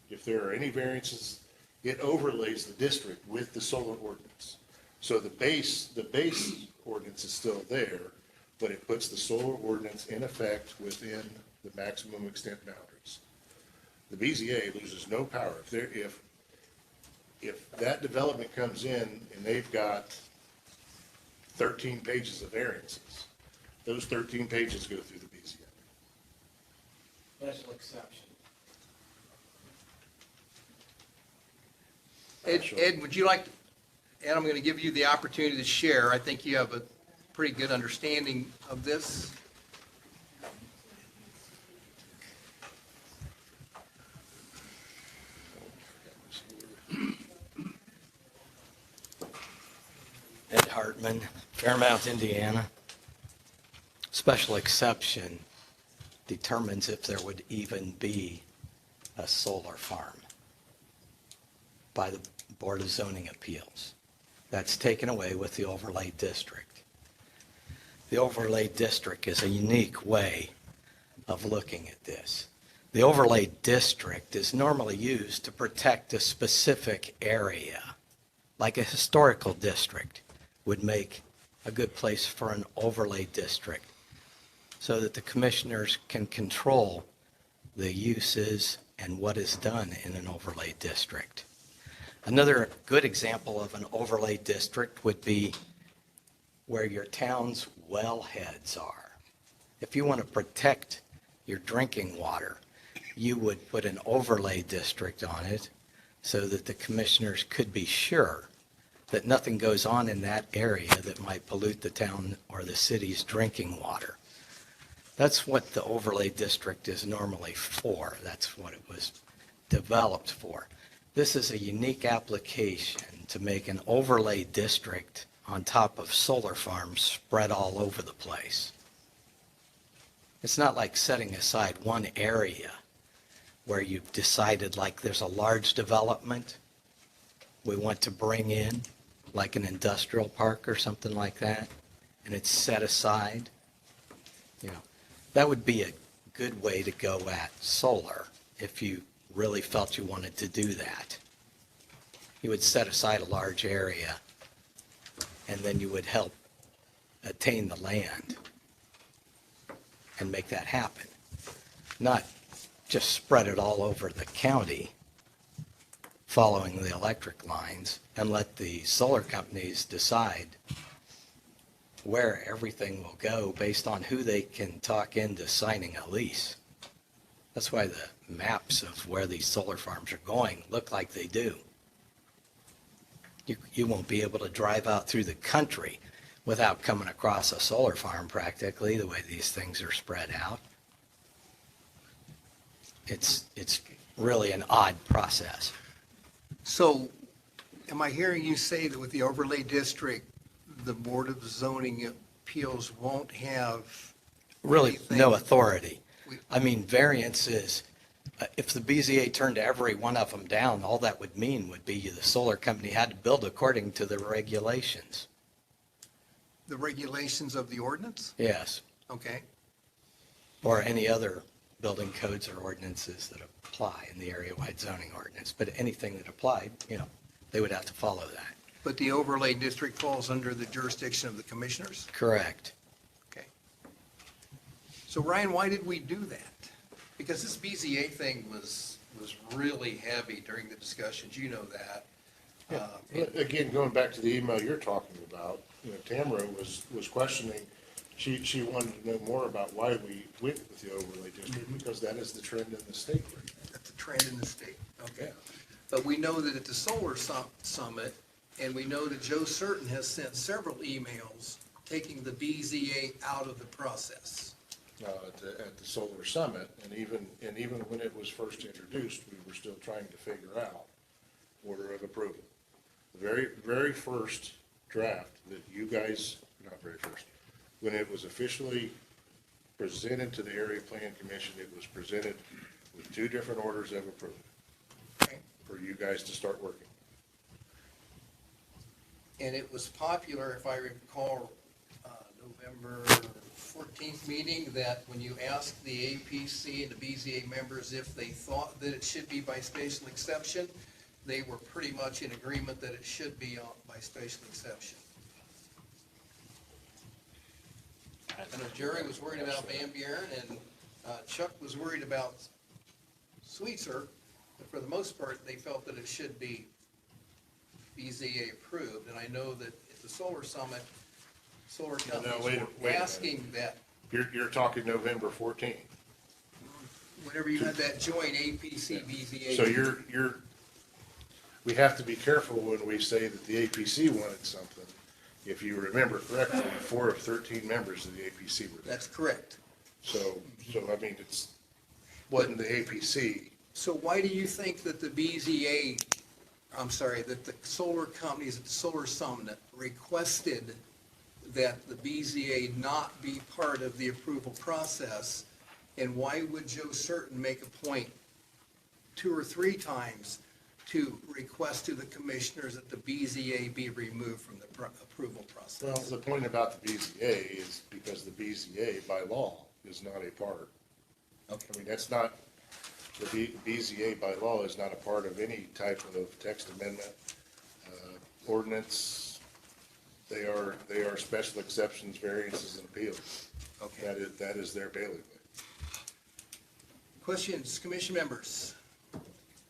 If there are any variances, it overlays the district with the solar ordinance. So the base ordinance is still there, but it puts the solar ordinance in effect within the maximum extent boundaries. The BZA loses no power. If that development comes in and they've got 13 pages of variances, those 13 pages go through the BZA. Special exception. Ed, would you like, Ed, I'm going to give you the opportunity to share. I think you have a pretty good understanding of this. Ed Hartman, Fairmount, Indiana. Special exception determines if there would even be a solar farm by the Board of Zoning Appeals. That's taken away with the overlay district. The overlay district is a unique way of looking at this. The overlay district is normally used to protect a specific area, like a historical district would make a good place for an overlay district, so that the commissioners can control the uses and what is done in an overlay district. Another good example of an overlay district would be where your town's wellheads are. If you want to protect your drinking water, you would put an overlay district on it so that the commissioners could be sure that nothing goes on in that area that might pollute the town or the city's drinking water. That's what the overlay district is normally for. That's what it was developed for. This is a unique application to make an overlay district on top of solar farms spread all over the place. It's not like setting aside one area where you've decided, like, there's a large development we want to bring in, like an industrial park or something like that, and it's set aside. You know, that would be a good way to go at solar if you really felt you wanted to do that. You would set aside a large area, and then you would help attain the land and make that happen. Not just spread it all over the county following the electric lines and let the solar companies decide where everything will go based on who they can talk into signing a lease. That's why the maps of where these solar farms are going look like they do. You won't be able to drive out through the country without coming across a solar farm practically, the way these things are spread out. It's really an odd process. So am I hearing you say that with the overlay district, the Board of Zoning Appeals won't have Really, anything? no authority. I mean, variances, if the BZA turned every one of them down, all that would mean would be the solar company had to build according to the regulations. The regulations of the ordinance? Yes, Okay. or any other building codes or ordinances that apply in the area-wide zoning ordinance. But anything that applied, you know, they would have to follow that. But the overlay district falls under the jurisdiction of the commissioners? Correct. Okay. So Ryan, why did we do that? Because this BZA thing was really heavy during the discussions, you know that. Again, going back to the email you're talking about, you know, Tamara was questioning, she wanted to know more about why we went with the overlay district, because that is the trend in the state right now. That's a trend in the state, okay. Yeah. But we know that at the Solar Summit, and we know that Joe Certain has sent several emails taking the BZA out of the process. At the Solar Summit, and even when it was first introduced, we were still trying to figure out order of approval. The very first draft that you guys, not very first, when it was officially presented to the Area Plan Commission, it was presented with two different orders of approval for you guys to start working. And it was popular, if I recall, November 14th meeting, that when you asked the APC and the BZA members if they thought that it should be by spatial exception, they were pretty much in agreement that it should be by spatial exception. I know Jerry was worried about Van Buren, and Chuck was worried about Sweetser, but for the most part, they felt that it should be BZA approved. And I know that at the Solar Summit, solar companies were asking that. You're talking November 14th. Whenever you had that joint APC BZA. So we have to be careful when we say that the APC wanted something. If you remember correctly, 4 of 13 members of the APC were there. That's correct. So I mean, wasn't the APC. So why do you think that the BZA I'm sorry, that the solar companies at the Solar Summit requested that the BZA not be part of the approval process, and why would Joe Certain make a point 2 or 3 times to request to the commissioners that the BZA be removed from the approval Well, process? the point about the BZA is because the BZA by law is not a part. Okay. I mean, that's not, the BZA by law is not a part of any type of text amendment, ordinance. They are special exceptions, variances, and appeals. Okay. That is their bailiwick. Questions, commission members?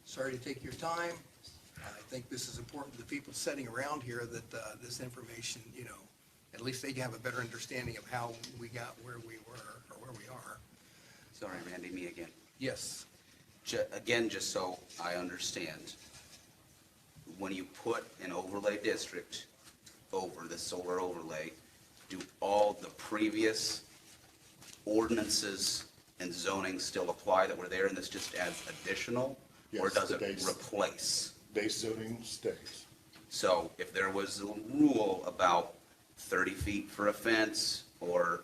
Sorry to take your time. I think this is important to the people sitting around here that this information, at least they have a better understanding of how we got where we were or where we are. Sorry, Randy, me again. Yes. Again, just so I understand, when you put an overlay district over the solar overlay, do all the previous ordinances and zoning still apply that were there, and this just adds additional? Or Yes, does the it base- replace? Base zoning stays. So if there was a rule about 30 feet for a fence or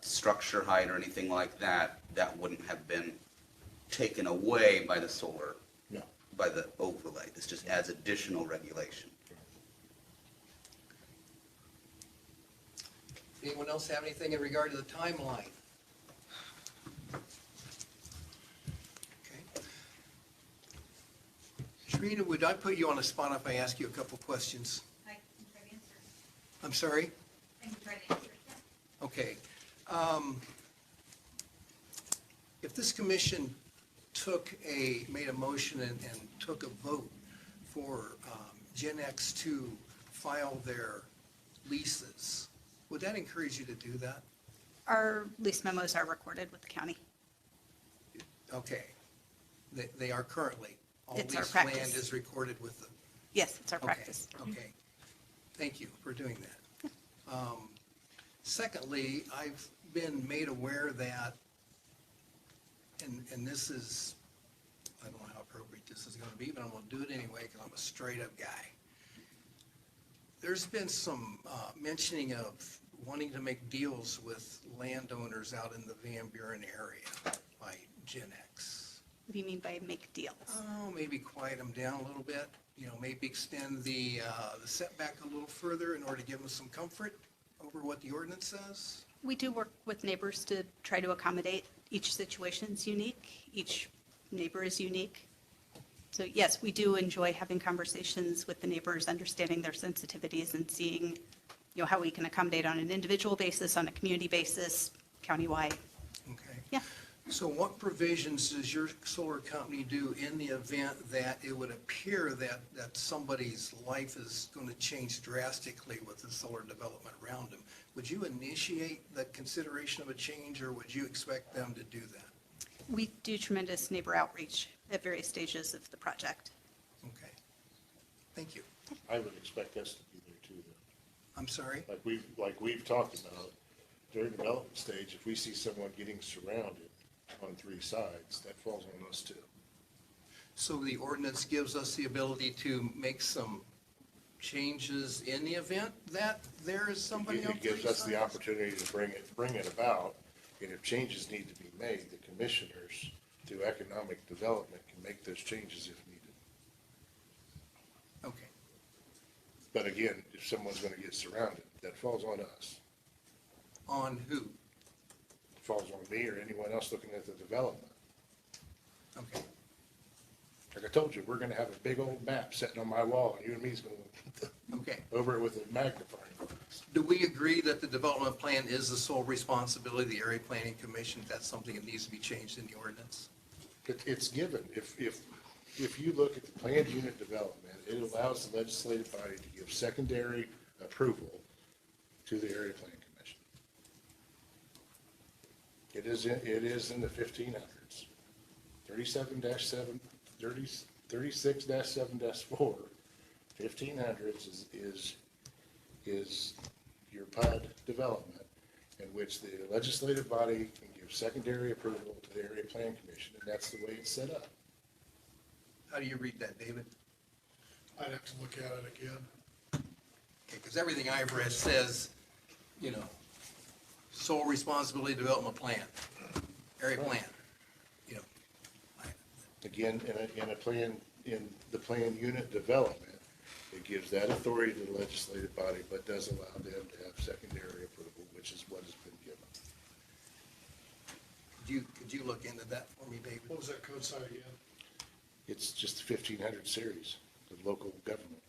structure height or anything like that, that wouldn't have been taken away by the solar, No. by the overlay. This just adds additional regulation. Anyone else have anything in regard to the timeline? Okay. Trina, would I put you on the spot if I ask you a couple questions? I can try to answer. I'm sorry? I can try to answer, yeah. Okay. If this commission made a motion and took a vote for Gen X to file their leases, would that encourage you to do that? Our lease memos are recorded with the county. Okay. They are currently. All It's our leased land practice. is recorded with the. Yes, it's our Okay, practice. Okay. Thank you for doing that. Secondly, I've been made aware that, and this is, I don't know how appropriate this is going to be, but I'm going to do it anyway because I'm a straight-up guy. There's been some mentioning of wanting to make deals with landowners out in the Van Buren area by Gen X. What do you mean by make deals? Oh, maybe quiet them down a little bit, maybe extend the setback a little further in order to give them some comfort over what the ordinance says. We do work with neighbors to try to accommodate. Each situation's unique. Each neighbor is unique. So yes, we do enjoy having conversations with the neighbors, understanding their sensitivities and seeing, how we can accommodate on an individual basis, on a community basis, countywide. Okay. Yeah. So what provisions does your solar company do in the event that it would appear that somebody's life is going to change drastically with the solar development around them? Would you initiate the consideration of a change, or would you expect them to do that? We do tremendous neighbor outreach at various stages of the project. Okay. Thank you. I would expect us to be there too, though. I'm sorry? Like we've talked about, during the development stage, if we see someone getting surrounded on 3 sides, that falls on us too. So the ordinance gives us the ability to make some changes in the event that there is somebody on It gives 3 us the sides? opportunity to bring it about, and if changes need to be made, the commissioners, through economic development, can make those changes if needed. Okay. But again, if someone's gonna get surrounded, that falls on us. On who? It falls on me or anyone else looking at the development. Okay. Like I told you, we're gonna have a big old map sitting on my wall, and you and me's gonna Okay. over it with a magnifying glass. Do we agree that the development plan is the sole responsibility of the Area Planning Commission? That's something that needs to be changed in the ordinance? It's given. If you look at the planned unit development, it allows the legislative body to give secondary approval to the Area Planning Commission. It is in the 1500s. 36-7-4, 1500s is your PUD development, in which the legislative body can give secondary approval to the Area Planning Commission, and that's the way it's set up. How do you read that, David? I'd have to look at it again. Because everything I've read says, sole responsibility development plan, area plan. Again, in a plan, in the plan unit development, it gives that authority to the legislative body, but does allow them to have secondary approval, which is what has been given. Could you look into that for me, David? What was that code site again? It's just the 1500 series of local government.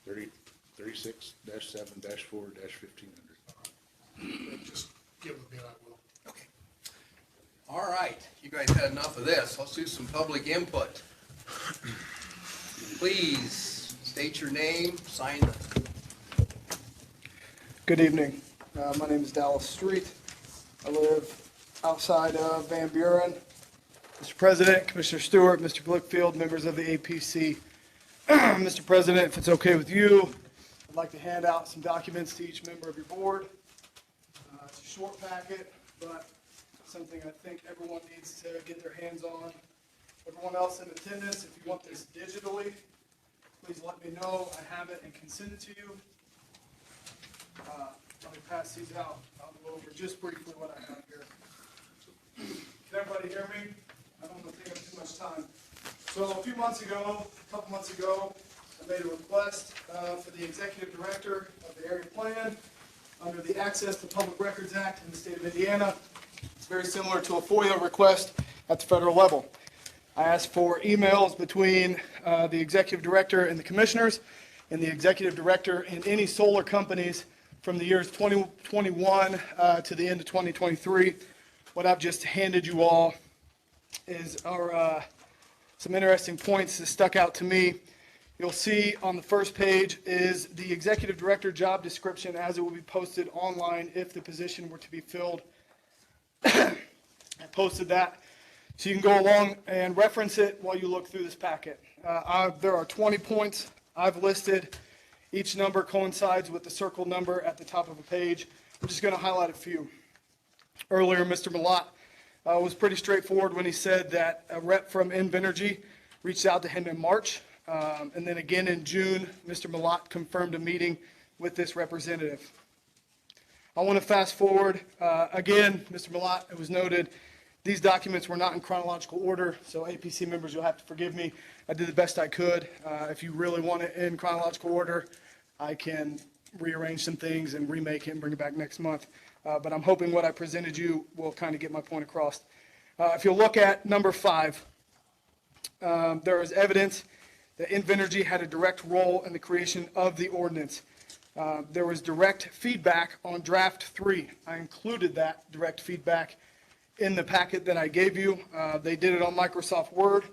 36-7-4-1500. Just give it to me and I will. Okay. All right, you guys had enough of this. Let's do some public input. Please state your name, sign the. Good evening. My name is Dallas Street. I live outside of Van Buren. Mr. President, Commissioner Stewart, Mr. Blickfield, members of the APC. Mr. President, if it's okay with you, I'd like to hand out some documents to each member of your board. It's a short packet, but something I think everyone needs to get their hands on. Everyone else in attendance, if you want this digitally, please let me know. I have it and can send it to you. Let me pass these out. I'll go over just briefly what I have here. Can everybody hear me? I don't want to take up too much time. So a couple months ago, I made a request for the executive director of the area plan under the Access to Public Records Act in the state of Indiana. It's very similar to a FOIA request at the federal level. I asked for emails between the executive director and the commissioners, and the executive director and any solar companies from the years 2021 to the end of 2023. What I've just handed you all is some interesting points that stuck out to me. You'll see on the first page is the executive director job description as it will be posted online if the position were to be filled. I posted that so you can go along and reference it while you look through this packet. There are 20 points I've listed. Each number coincides with the circle number at the top of a page. I'm just going to highlight a few. Earlier, Mr. Malott was pretty straightforward when he said that a rep from Invenergy reached out to him in March. And then again in June, Mr. Malott confirmed a meeting with this representative. I want to fast forward. Again, Mr. Malott, it was noted, these documents were not in chronological order, so APC members, you'll have to forgive me. I did the best I could. If you really want it in chronological order, I can rearrange some things and remake it and bring it back next month. But I'm hoping what I presented you will kind of get my point across. If you'll look at number 5, there is evidence that Invenergy had a direct role in the creation of the ordinance. There was direct feedback on draft 3. I included that direct feedback in the packet that I gave you. They did it on Microsoft Word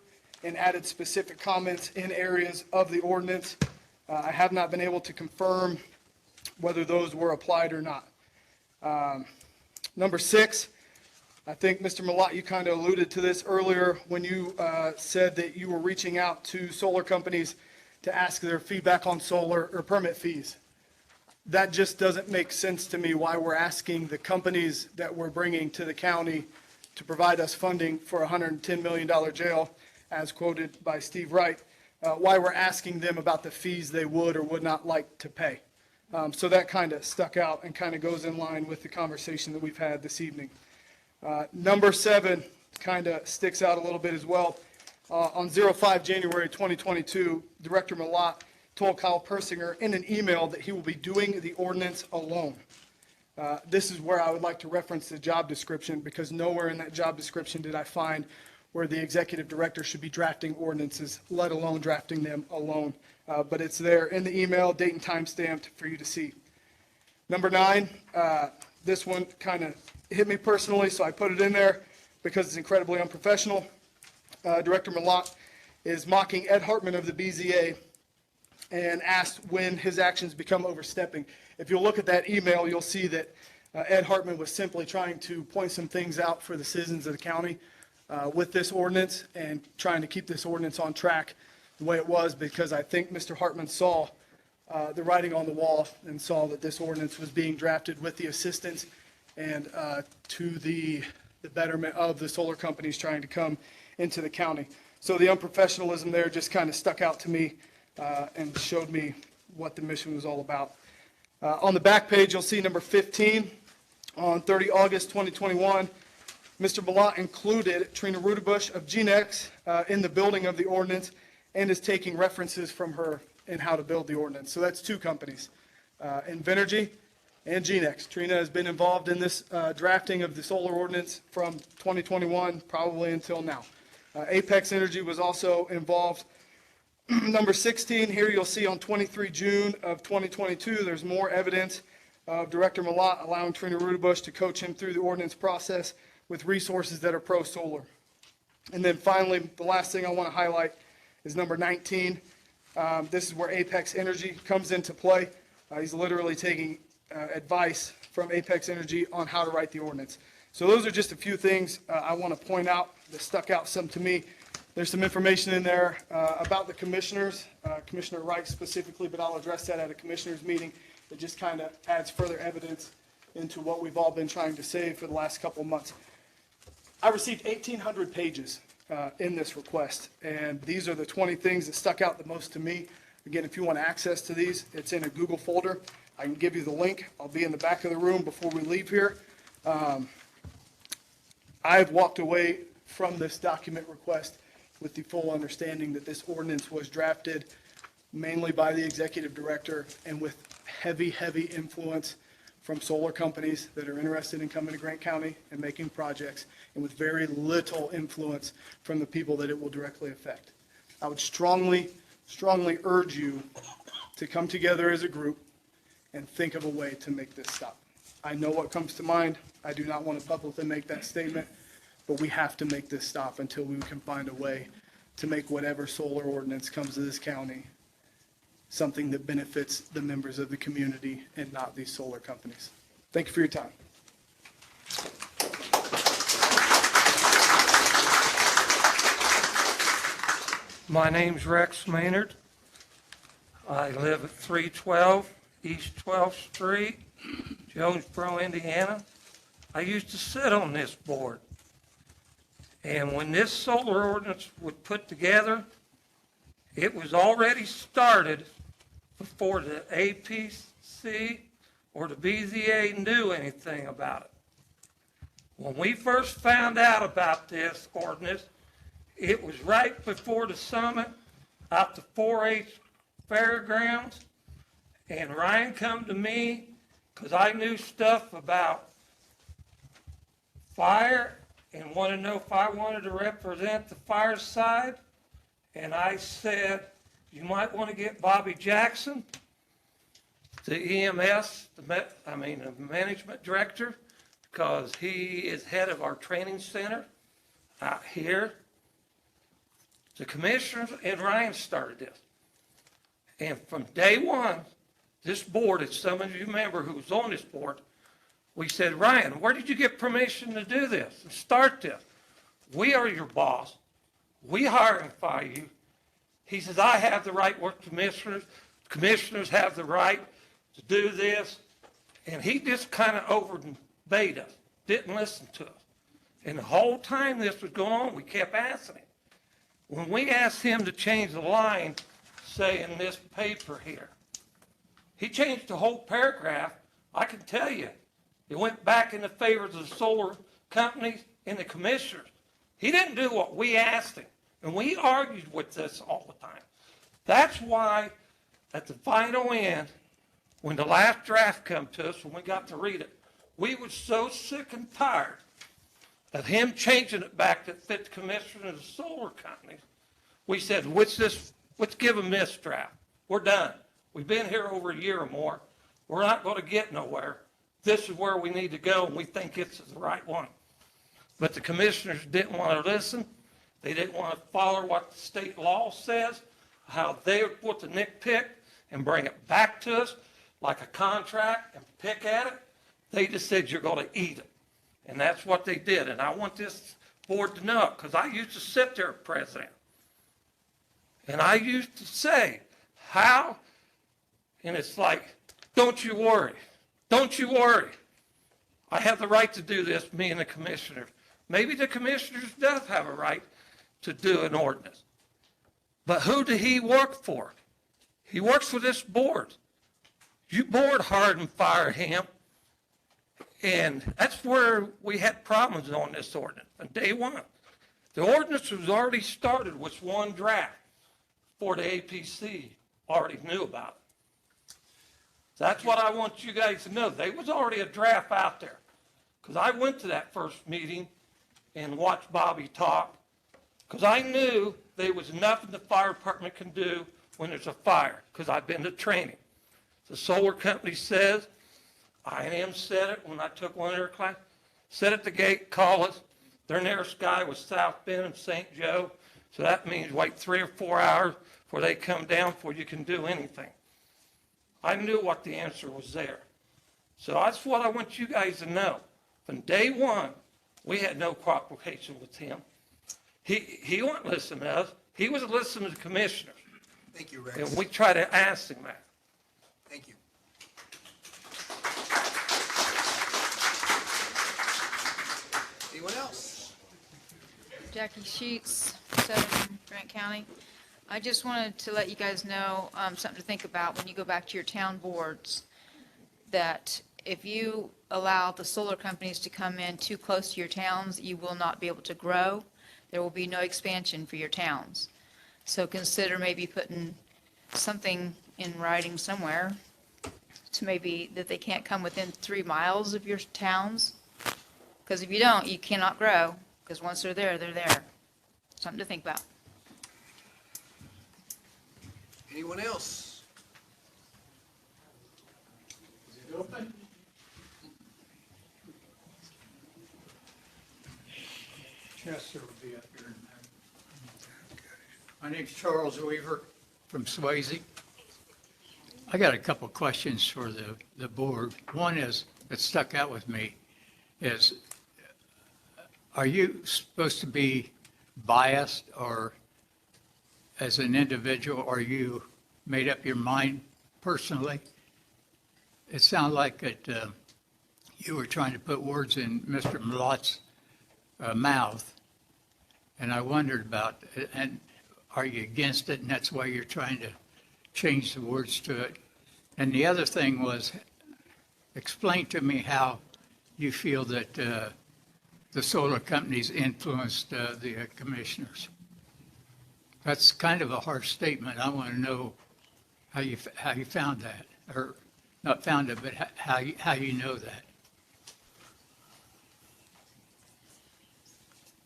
and added specific comments in areas of the ordinance. I have not been able to confirm whether those were applied or not. Number 6, I think, Mr. Malott, you kind of alluded to this earlier when you said that you were reaching out to solar companies to ask their feedback on solar or permit fees. That just doesn't make sense to me why we're asking the companies that we're bringing to the county to provide us funding for a $110 million jail, as quoted by Steve Wright, why we're asking them about the fees they would or would not like to pay. So that kind of stuck out and kind of goes in line with the conversation that we've had this evening. Number 7 kind of sticks out a little bit as well. On 05 January 2022, Director Malott told Kyle Persinger in an email that he will be doing the ordinance alone. This is where I would like to reference the job description, because nowhere in that job description did I find where the executive director should be drafting ordinances, let alone drafting them alone. But it's there in the email, date and time stamped for you to see. Number 9, this one kind of hit me personally, so I put it in there because it's incredibly unprofessional. Director Malott is mocking Ed Hartman of the BZA and asked when his actions become overstepping. If you'll look at that email, you'll see that Ed Hartman was simply trying to point some things out for the citizens of the county with this ordinance and trying to keep this ordinance on track the way it was, because I think Mr. Hartman saw the writing on the wall and saw that this ordinance was being drafted with the assistance and to the betterment of the solar companies trying to come into the county. So the unprofessionalism there just kind of stuck out to me and showed me what the mission was all about. On the back page, you'll see number 15. On 30 August 2021, Mr. Malat included Trina Rudebush of GNEX in the building of the ordinance and is taking references from her in how to build the ordinance. So that's two companies, Invenergy and GNEX. Trina has been involved in this drafting of the solar ordinance from 2021 probably until now. Apex Energy was also involved. Number 16, here you'll see on 23 June of 2022, there's more evidence of Director Malat allowing Trina Rudebush to coach him through the ordinance process with resources that are pro-solar. And then finally, the last thing I want to highlight is number 19. This is where Apex Energy comes into play. He's literally taking advice from Apex Energy on how to write the ordinance. So those are just a few things I want to point out that stuck out some to me. There's some information in there about the commissioners, Commissioner Wright specifically, but I'll address that at a commissioners meeting. That just kind of adds further evidence into what we've all been trying to say for the last couple of months. I received 1,800 pages in this request, and these are the 20 things that stuck out the most to me. Again, if you want access to these, it's in a Google folder. I can give you the link. I'll be in the back of the room before we leave here. I've walked away from this document request with the full understanding that this ordinance was drafted mainly by the executive director and with heavy, heavy influence from solar companies that are interested in coming to Grant County and making projects, and with very little influence from the people that it will directly affect. I would strongly, strongly urge you to come together as a group and think of a way to make this stop. I know what comes to mind. I do not want to publicly make that statement, but we have to make this stop until we can find a way to make whatever solar ordinance comes to this county something that benefits the members of the community and not these solar companies. Thank you for your time. My name's Rex Maynard. I live at 312 East 12th Street, Jonesboro, Indiana. I used to sit on this board. And when this solar ordinance was put together, it was already started before the APC or the BZA knew anything about it. When we first found out about this ordinance, it was right before the summit out the 4-H fairgrounds, and Ryan come to me because I knew stuff about fire and wanted to know if I wanted to represent the fire side. And I said, you might want to get Bobby Jackson, the EMS, the management director, because he is head of our training center out here. The commissioners and Ryan started this. And from day one, this board, as some of you remember who was on this board, we said, Ryan, where did you get permission to do this and start this? We are your boss. We hire and fire you. He says, I have the right with commissioners. Commissioners have the right to do this. And he just kind of overbade us, didn't listen to us. And the whole time this was going on, we kept asking him. When we asked him to change the line, say in this paper here, he changed the whole paragraph. I can tell you, it went back in the favor of the solar companies and the commissioners. He didn't do what we asked him. And we argued with this all the time. That's why at the final end, when the last draft come to us, when we got to read it, we were so sick and tired of him changing it back that fit the commissioner of the solar companies. We said, let's give him this draft. We're done. We've been here over a year or more. We're not going to get nowhere. This is where we need to go, and we think this is the right one. But the commissioners didn't want to listen. They didn't want to follow what the state law says, how they would put the nitpick and bring it back to us like a contract and pick at it. They just said, you're going to eat it. And that's what they did. And I want this board to know, because I used to sit there, President. And I used to say, how? And it's like, don't you worry. Don't you worry. I have the right to do this, me and the commissioners. Maybe the commissioners does have a right to do an ordinance. But who did he work for? He works for this board. You board hired and fired him. And that's where we had problems on this ordinance on day one. The ordinance was already started with one draft before the APC already knew about it. That's what I want you guys to know. There was already a draft out there. Because I went to that first meeting and watched Bobby talk. Because I knew there was nothing the fire department can do when there's a fire. Because I've been to training. The solar company says, I.M. said it when I took one of their classes, sit at the gate, call us. Their nearest guy was South Bend and St. Joe. So that means wait 3 or 4 hours before they come down before you can do anything. I knew what the answer was there. So that's what I want you guys to know. From day one, we had no cooperation with him. He wasn't listening to us. He was listening to the commissioners. Thank you, Rex. And we tried to ask him that. Thank you. Anyone else? Jackie Sheets, 7 Grant County. I just wanted to let you guys know something to think about when you go back to your town boards, that if you allow the solar companies to come in too close to your towns, you will not be able to grow. There will be no expansion for your towns. So consider maybe putting something in writing somewhere to maybe that they can't come within 3 miles of your towns. Because if you don't, you cannot grow, because once they're there, they're there. Something to think about. Anyone else? Is it open? Chester would be up here. My name's Charles Weaver from Swayze. I got a couple of questions for the board. One is, that stuck out with me, is are you supposed to be biased, or as an individual, are you made up your mind personally? It sounded like that you were trying to put words in Mr. Malott's mouth, and I wondered about it. And are you against it, and that's why you're trying to change the words to it? And the other thing was, explain to me how you feel that the solar companies influenced the commissioners. That's kind of a harsh statement. I want to know how you found that, or not found it, but how you know that.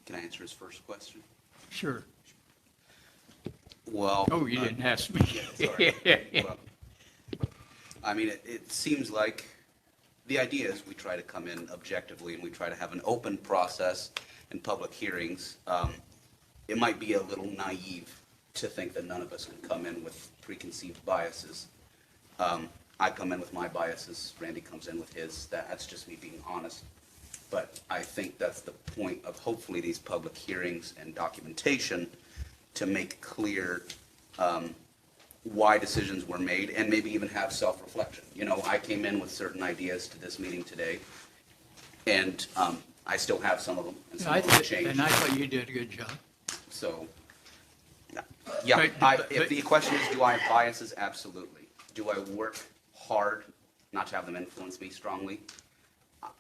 Can I answer his first question? Sure. Well. Oh, you didn't ask me. Yeah, sorry. Well, I mean, it seems like the idea is we try to come in objectively and we try to have an open process in public hearings. It might be a little naive to think that none of us can come in with preconceived biases. I come in with my biases, Randy comes in with his. That's just me being honest. But I think that's the point of hopefully these public hearings and documentation, to make clear why decisions were made, and maybe even have self-reflection. You know, I came in with certain ideas to this meeting today, and I still have some of them, and some of them changed. And I thought you did a good job. So, yeah, if the question is, do I have biases? Absolutely. Do I work hard not to have them influence me strongly?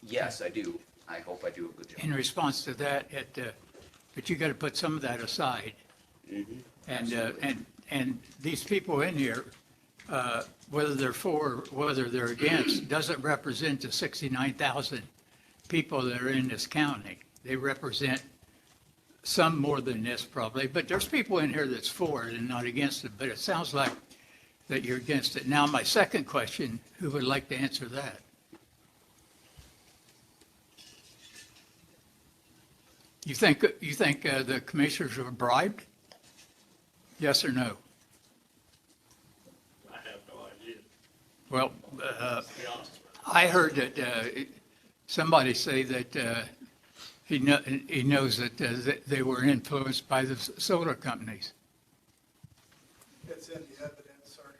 Yes, I do. I hope I do a good job. In response to that, but you got to put some of that aside. Mm-hmm. And these people in here, whether they're for, or whether they're against, doesn't represent the 69,000 people that are in this county. They represent some more than this probably, but there's people in here that's for it and not against it, but it sounds like that you're against it. Now, my second question, who would like to answer that? You think the commissioners were bribed? Yes or no? I have no idea. Well, To be honest. I heard that somebody say that he knows that they were influenced by the solar companies. It's in the evidence, sir.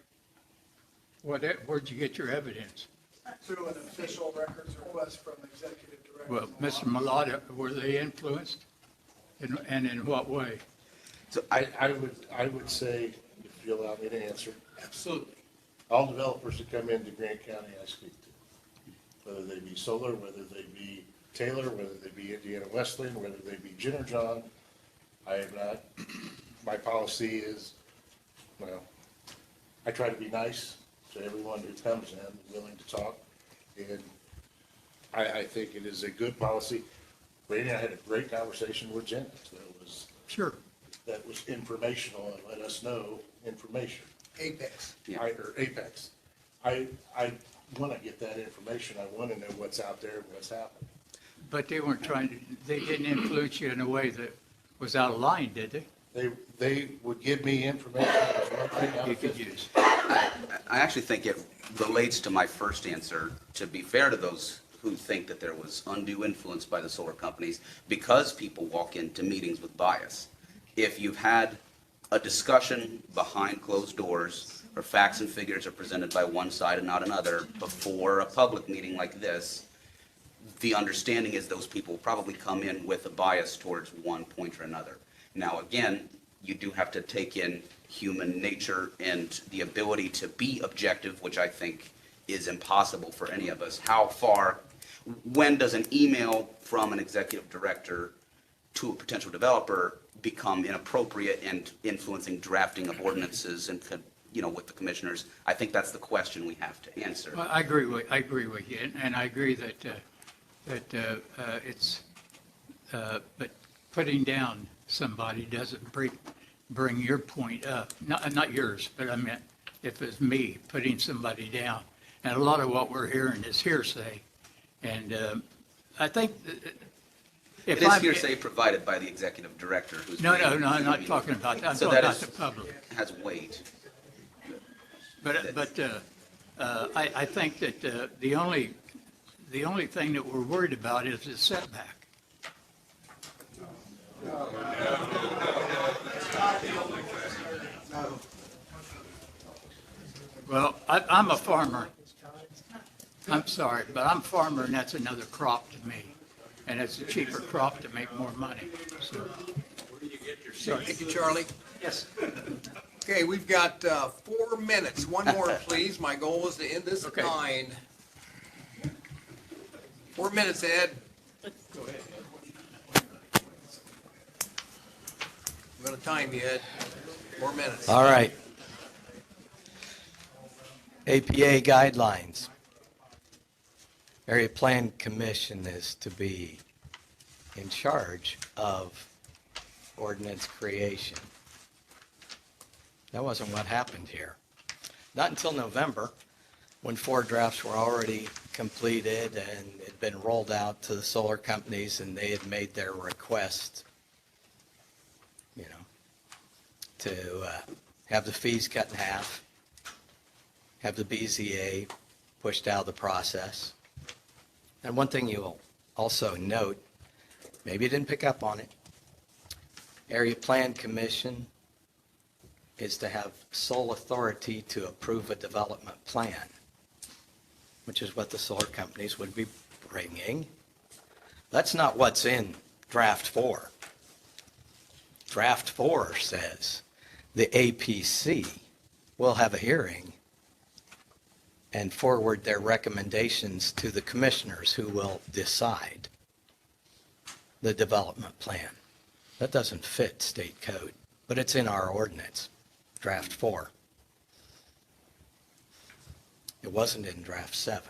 Where'd you get your evidence? Through an official records request from executive director. Well, Mr. Malata, were they influenced? And in what way? So I would say, if you allow me to answer. Absolutely. All developers that come into Grant County I speak to, whether they be Solar, whether they be Taylor, whether they be Indiana Wesleyan, whether they be Jenner John, I have not, my policy is, well, I try to be nice to everyone who comes in, willing to talk, and I think it is a good policy. Randy and I had a great conversation with Jen, that was informational and let us know information. Apex. Or Apex. I want to get that information, I want to know what's out there and what's happening. But they weren't they didn't influence you in a way that was out of line, did they? They would give me information that was one thing out You of could 50. use. I actually think it relates to my first answer, to be fair to those who think that there was undue influence by the solar companies, because people walk into meetings with bias. If you've had a discussion behind closed doors, where facts and figures are presented by one side and not another, before a public meeting like this, the understanding is those people probably come in with a bias towards one point or another. Now, again, you do have to take in human nature and the ability to be objective, which I think is impossible for any of us. When does an email from an executive director to a potential developer become inappropriate and influencing drafting of ordinances and, with the commissioners? I think that's the question we have to answer. Well, I agree with you, and I agree that but putting down somebody doesn't bring your point up. Not yours, but I meant if it's me putting somebody down. And a lot of what we're hearing is hearsay. And I think It is hearsay provided by the executive director who's. No, I'm not talking about that. I'm talking about the public. Has weight. But I think that the only thing that we're worried about is the setback. Well, I'm a farmer. I'm sorry, but I'm a farmer, and that's another crop to me. And it's a cheaper crop to make more money. So, Thank you, Charlie. Yes. Okay, we've got 4 minutes. One more, please. My goal is to end this at 9. 4 minutes, Ed. Go ahead. I'm going to time you, Ed. 4 minutes. All right. APA guidelines. Area Plan Commission is to be in charge of ordinance creation. That wasn't what happened here. Not until November, when 4 drafts were already completed and had been rolled out to the solar companies, and they had made their request, to have the fees cut in half, have the BZA pushed out of the process. And one thing you'll also note, maybe you didn't pick up on it, Area Plan Commission is to have sole authority to approve a development plan, which is what the solar companies would be bringing. That's not what's in Draft 4. Draft 4 says the APC will have a hearing and forward their recommendations to the commissioners, who will decide the development plan. That doesn't fit state code, but it's in our ordinance, Draft 4. It wasn't in Draft 7.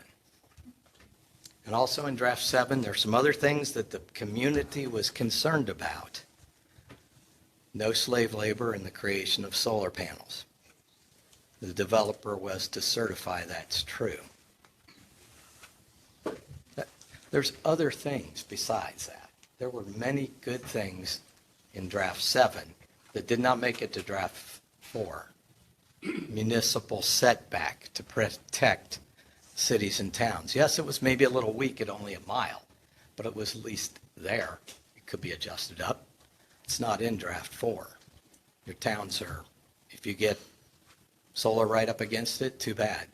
And also in Draft 7, there's some other things that the community was concerned about. No slave labor in the creation of solar panels. The developer was to certify that's true. There's other things besides that. There were many good things in Draft 7 that did not make it to Draft 4. Municipal setback to protect cities and towns. Yes, it was maybe a little weak at only a mile, but it was at least there. It could be adjusted up. It's not in Draft 4. Your towns are, if you get solar right up against it, too bad.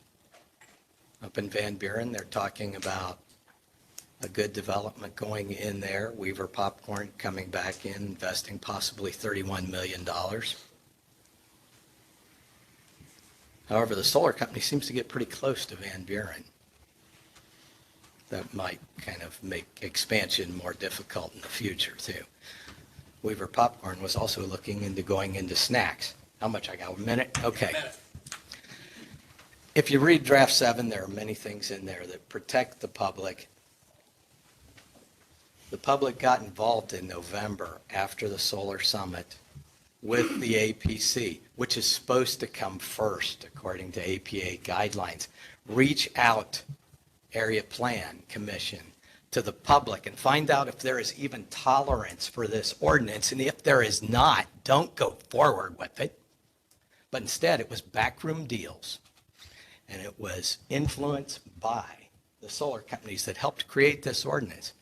Up in Van Buren, they're talking about a good development going in there. Weaver Popcorn coming back in, investing possibly $31 million. However, the solar company seems to get pretty close to Van Buren. That might kind of make expansion more difficult in the future, too. Weaver Popcorn was also looking into going into snacks. How much? I got a minute? Okay. If you read Draft 7, there are many things in there that protect the public. The public got involved in November after the Solar Summit with the APC, which is supposed to come first according to APA guidelines. Reach out, Area Plan Commission, to the public and find out if there is even tolerance for this ordinance. And if there is not, don't go forward with it. But instead, it was backroom deals. And it was influenced by the solar companies that helped create this ordinance.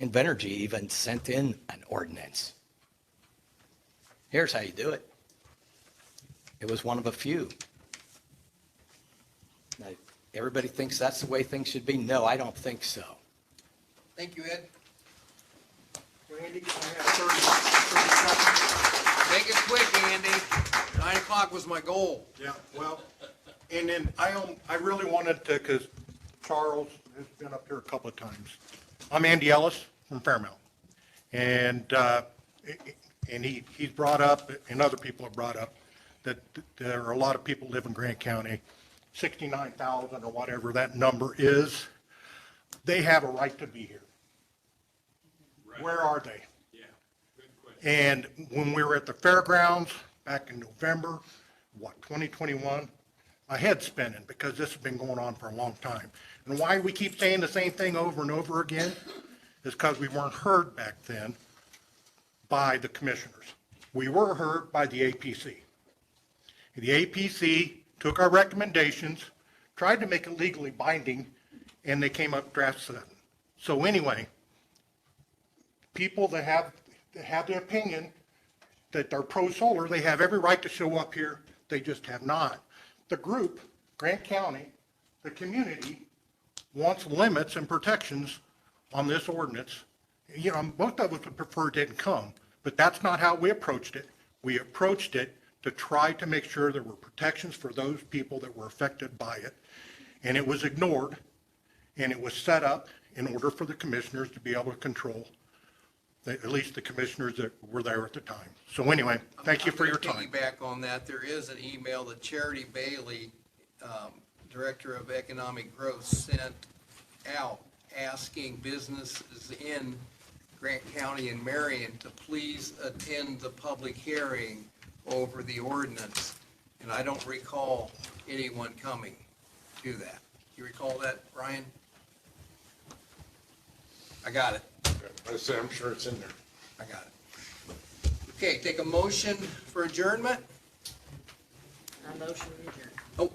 Invenergy even sent in an ordinance. Here's how you do it. It was one of a few. Now, everybody thinks that's the way things should be. No, I don't think so. Thank you, Ed. Randy, I have 30 seconds. Make it quick, Andy. 9 o'clock was my goal. Yeah, well, and then I really wanted to, because Charles has been up here a couple of times. I'm Andy Ellis from Fairmount. And he's brought up, and other people have brought up, that there are a lot of people live in Grant County, 69,000 or whatever that number is. They have a right to be here. Right. Where are they? Yeah, good question. And when we were at the fairgrounds back in November, 2021, my head's spinning because this has been going on for a long time. And why we keep saying the same thing over and over again is because we weren't heard back then by the commissioners. We were heard by the APC. The APC took our recommendations, tried to make it legally binding, and they came up draft 7. So anyway, people that have the opinion that they're pro-solar, they have every right to show up here. They just have not. The group, Grant County, the community, wants limits and protections on this ordinance. You know, most of us would prefer it didn't come, but that's not how we approached it. We approached it to try to make sure there were protections for those people that were affected by it. And it was ignored, and it was set up in order for the commissioners to be able to control, at least the commissioners that were there at the time. So anyway, thank you for your time. I'm going to piggyback on that. There is an email that Charity Bailey, Director of Economic Growth, sent out asking businesses in Grant County and Marion to please attend the public hearing over the ordinance. And I don't recall anyone coming to that. You recall that, Ryan? I got it. I'm sure it's in there. I got it. Okay, take a motion for adjournment. A motion to adjourn. Oh,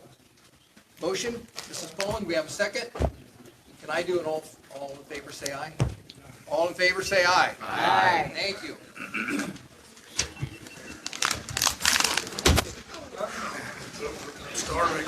motion, Mrs. Bowen, we have a second? Can I do it all in favor, say aye? All in favor, say aye. Aye. Thank you. Starving.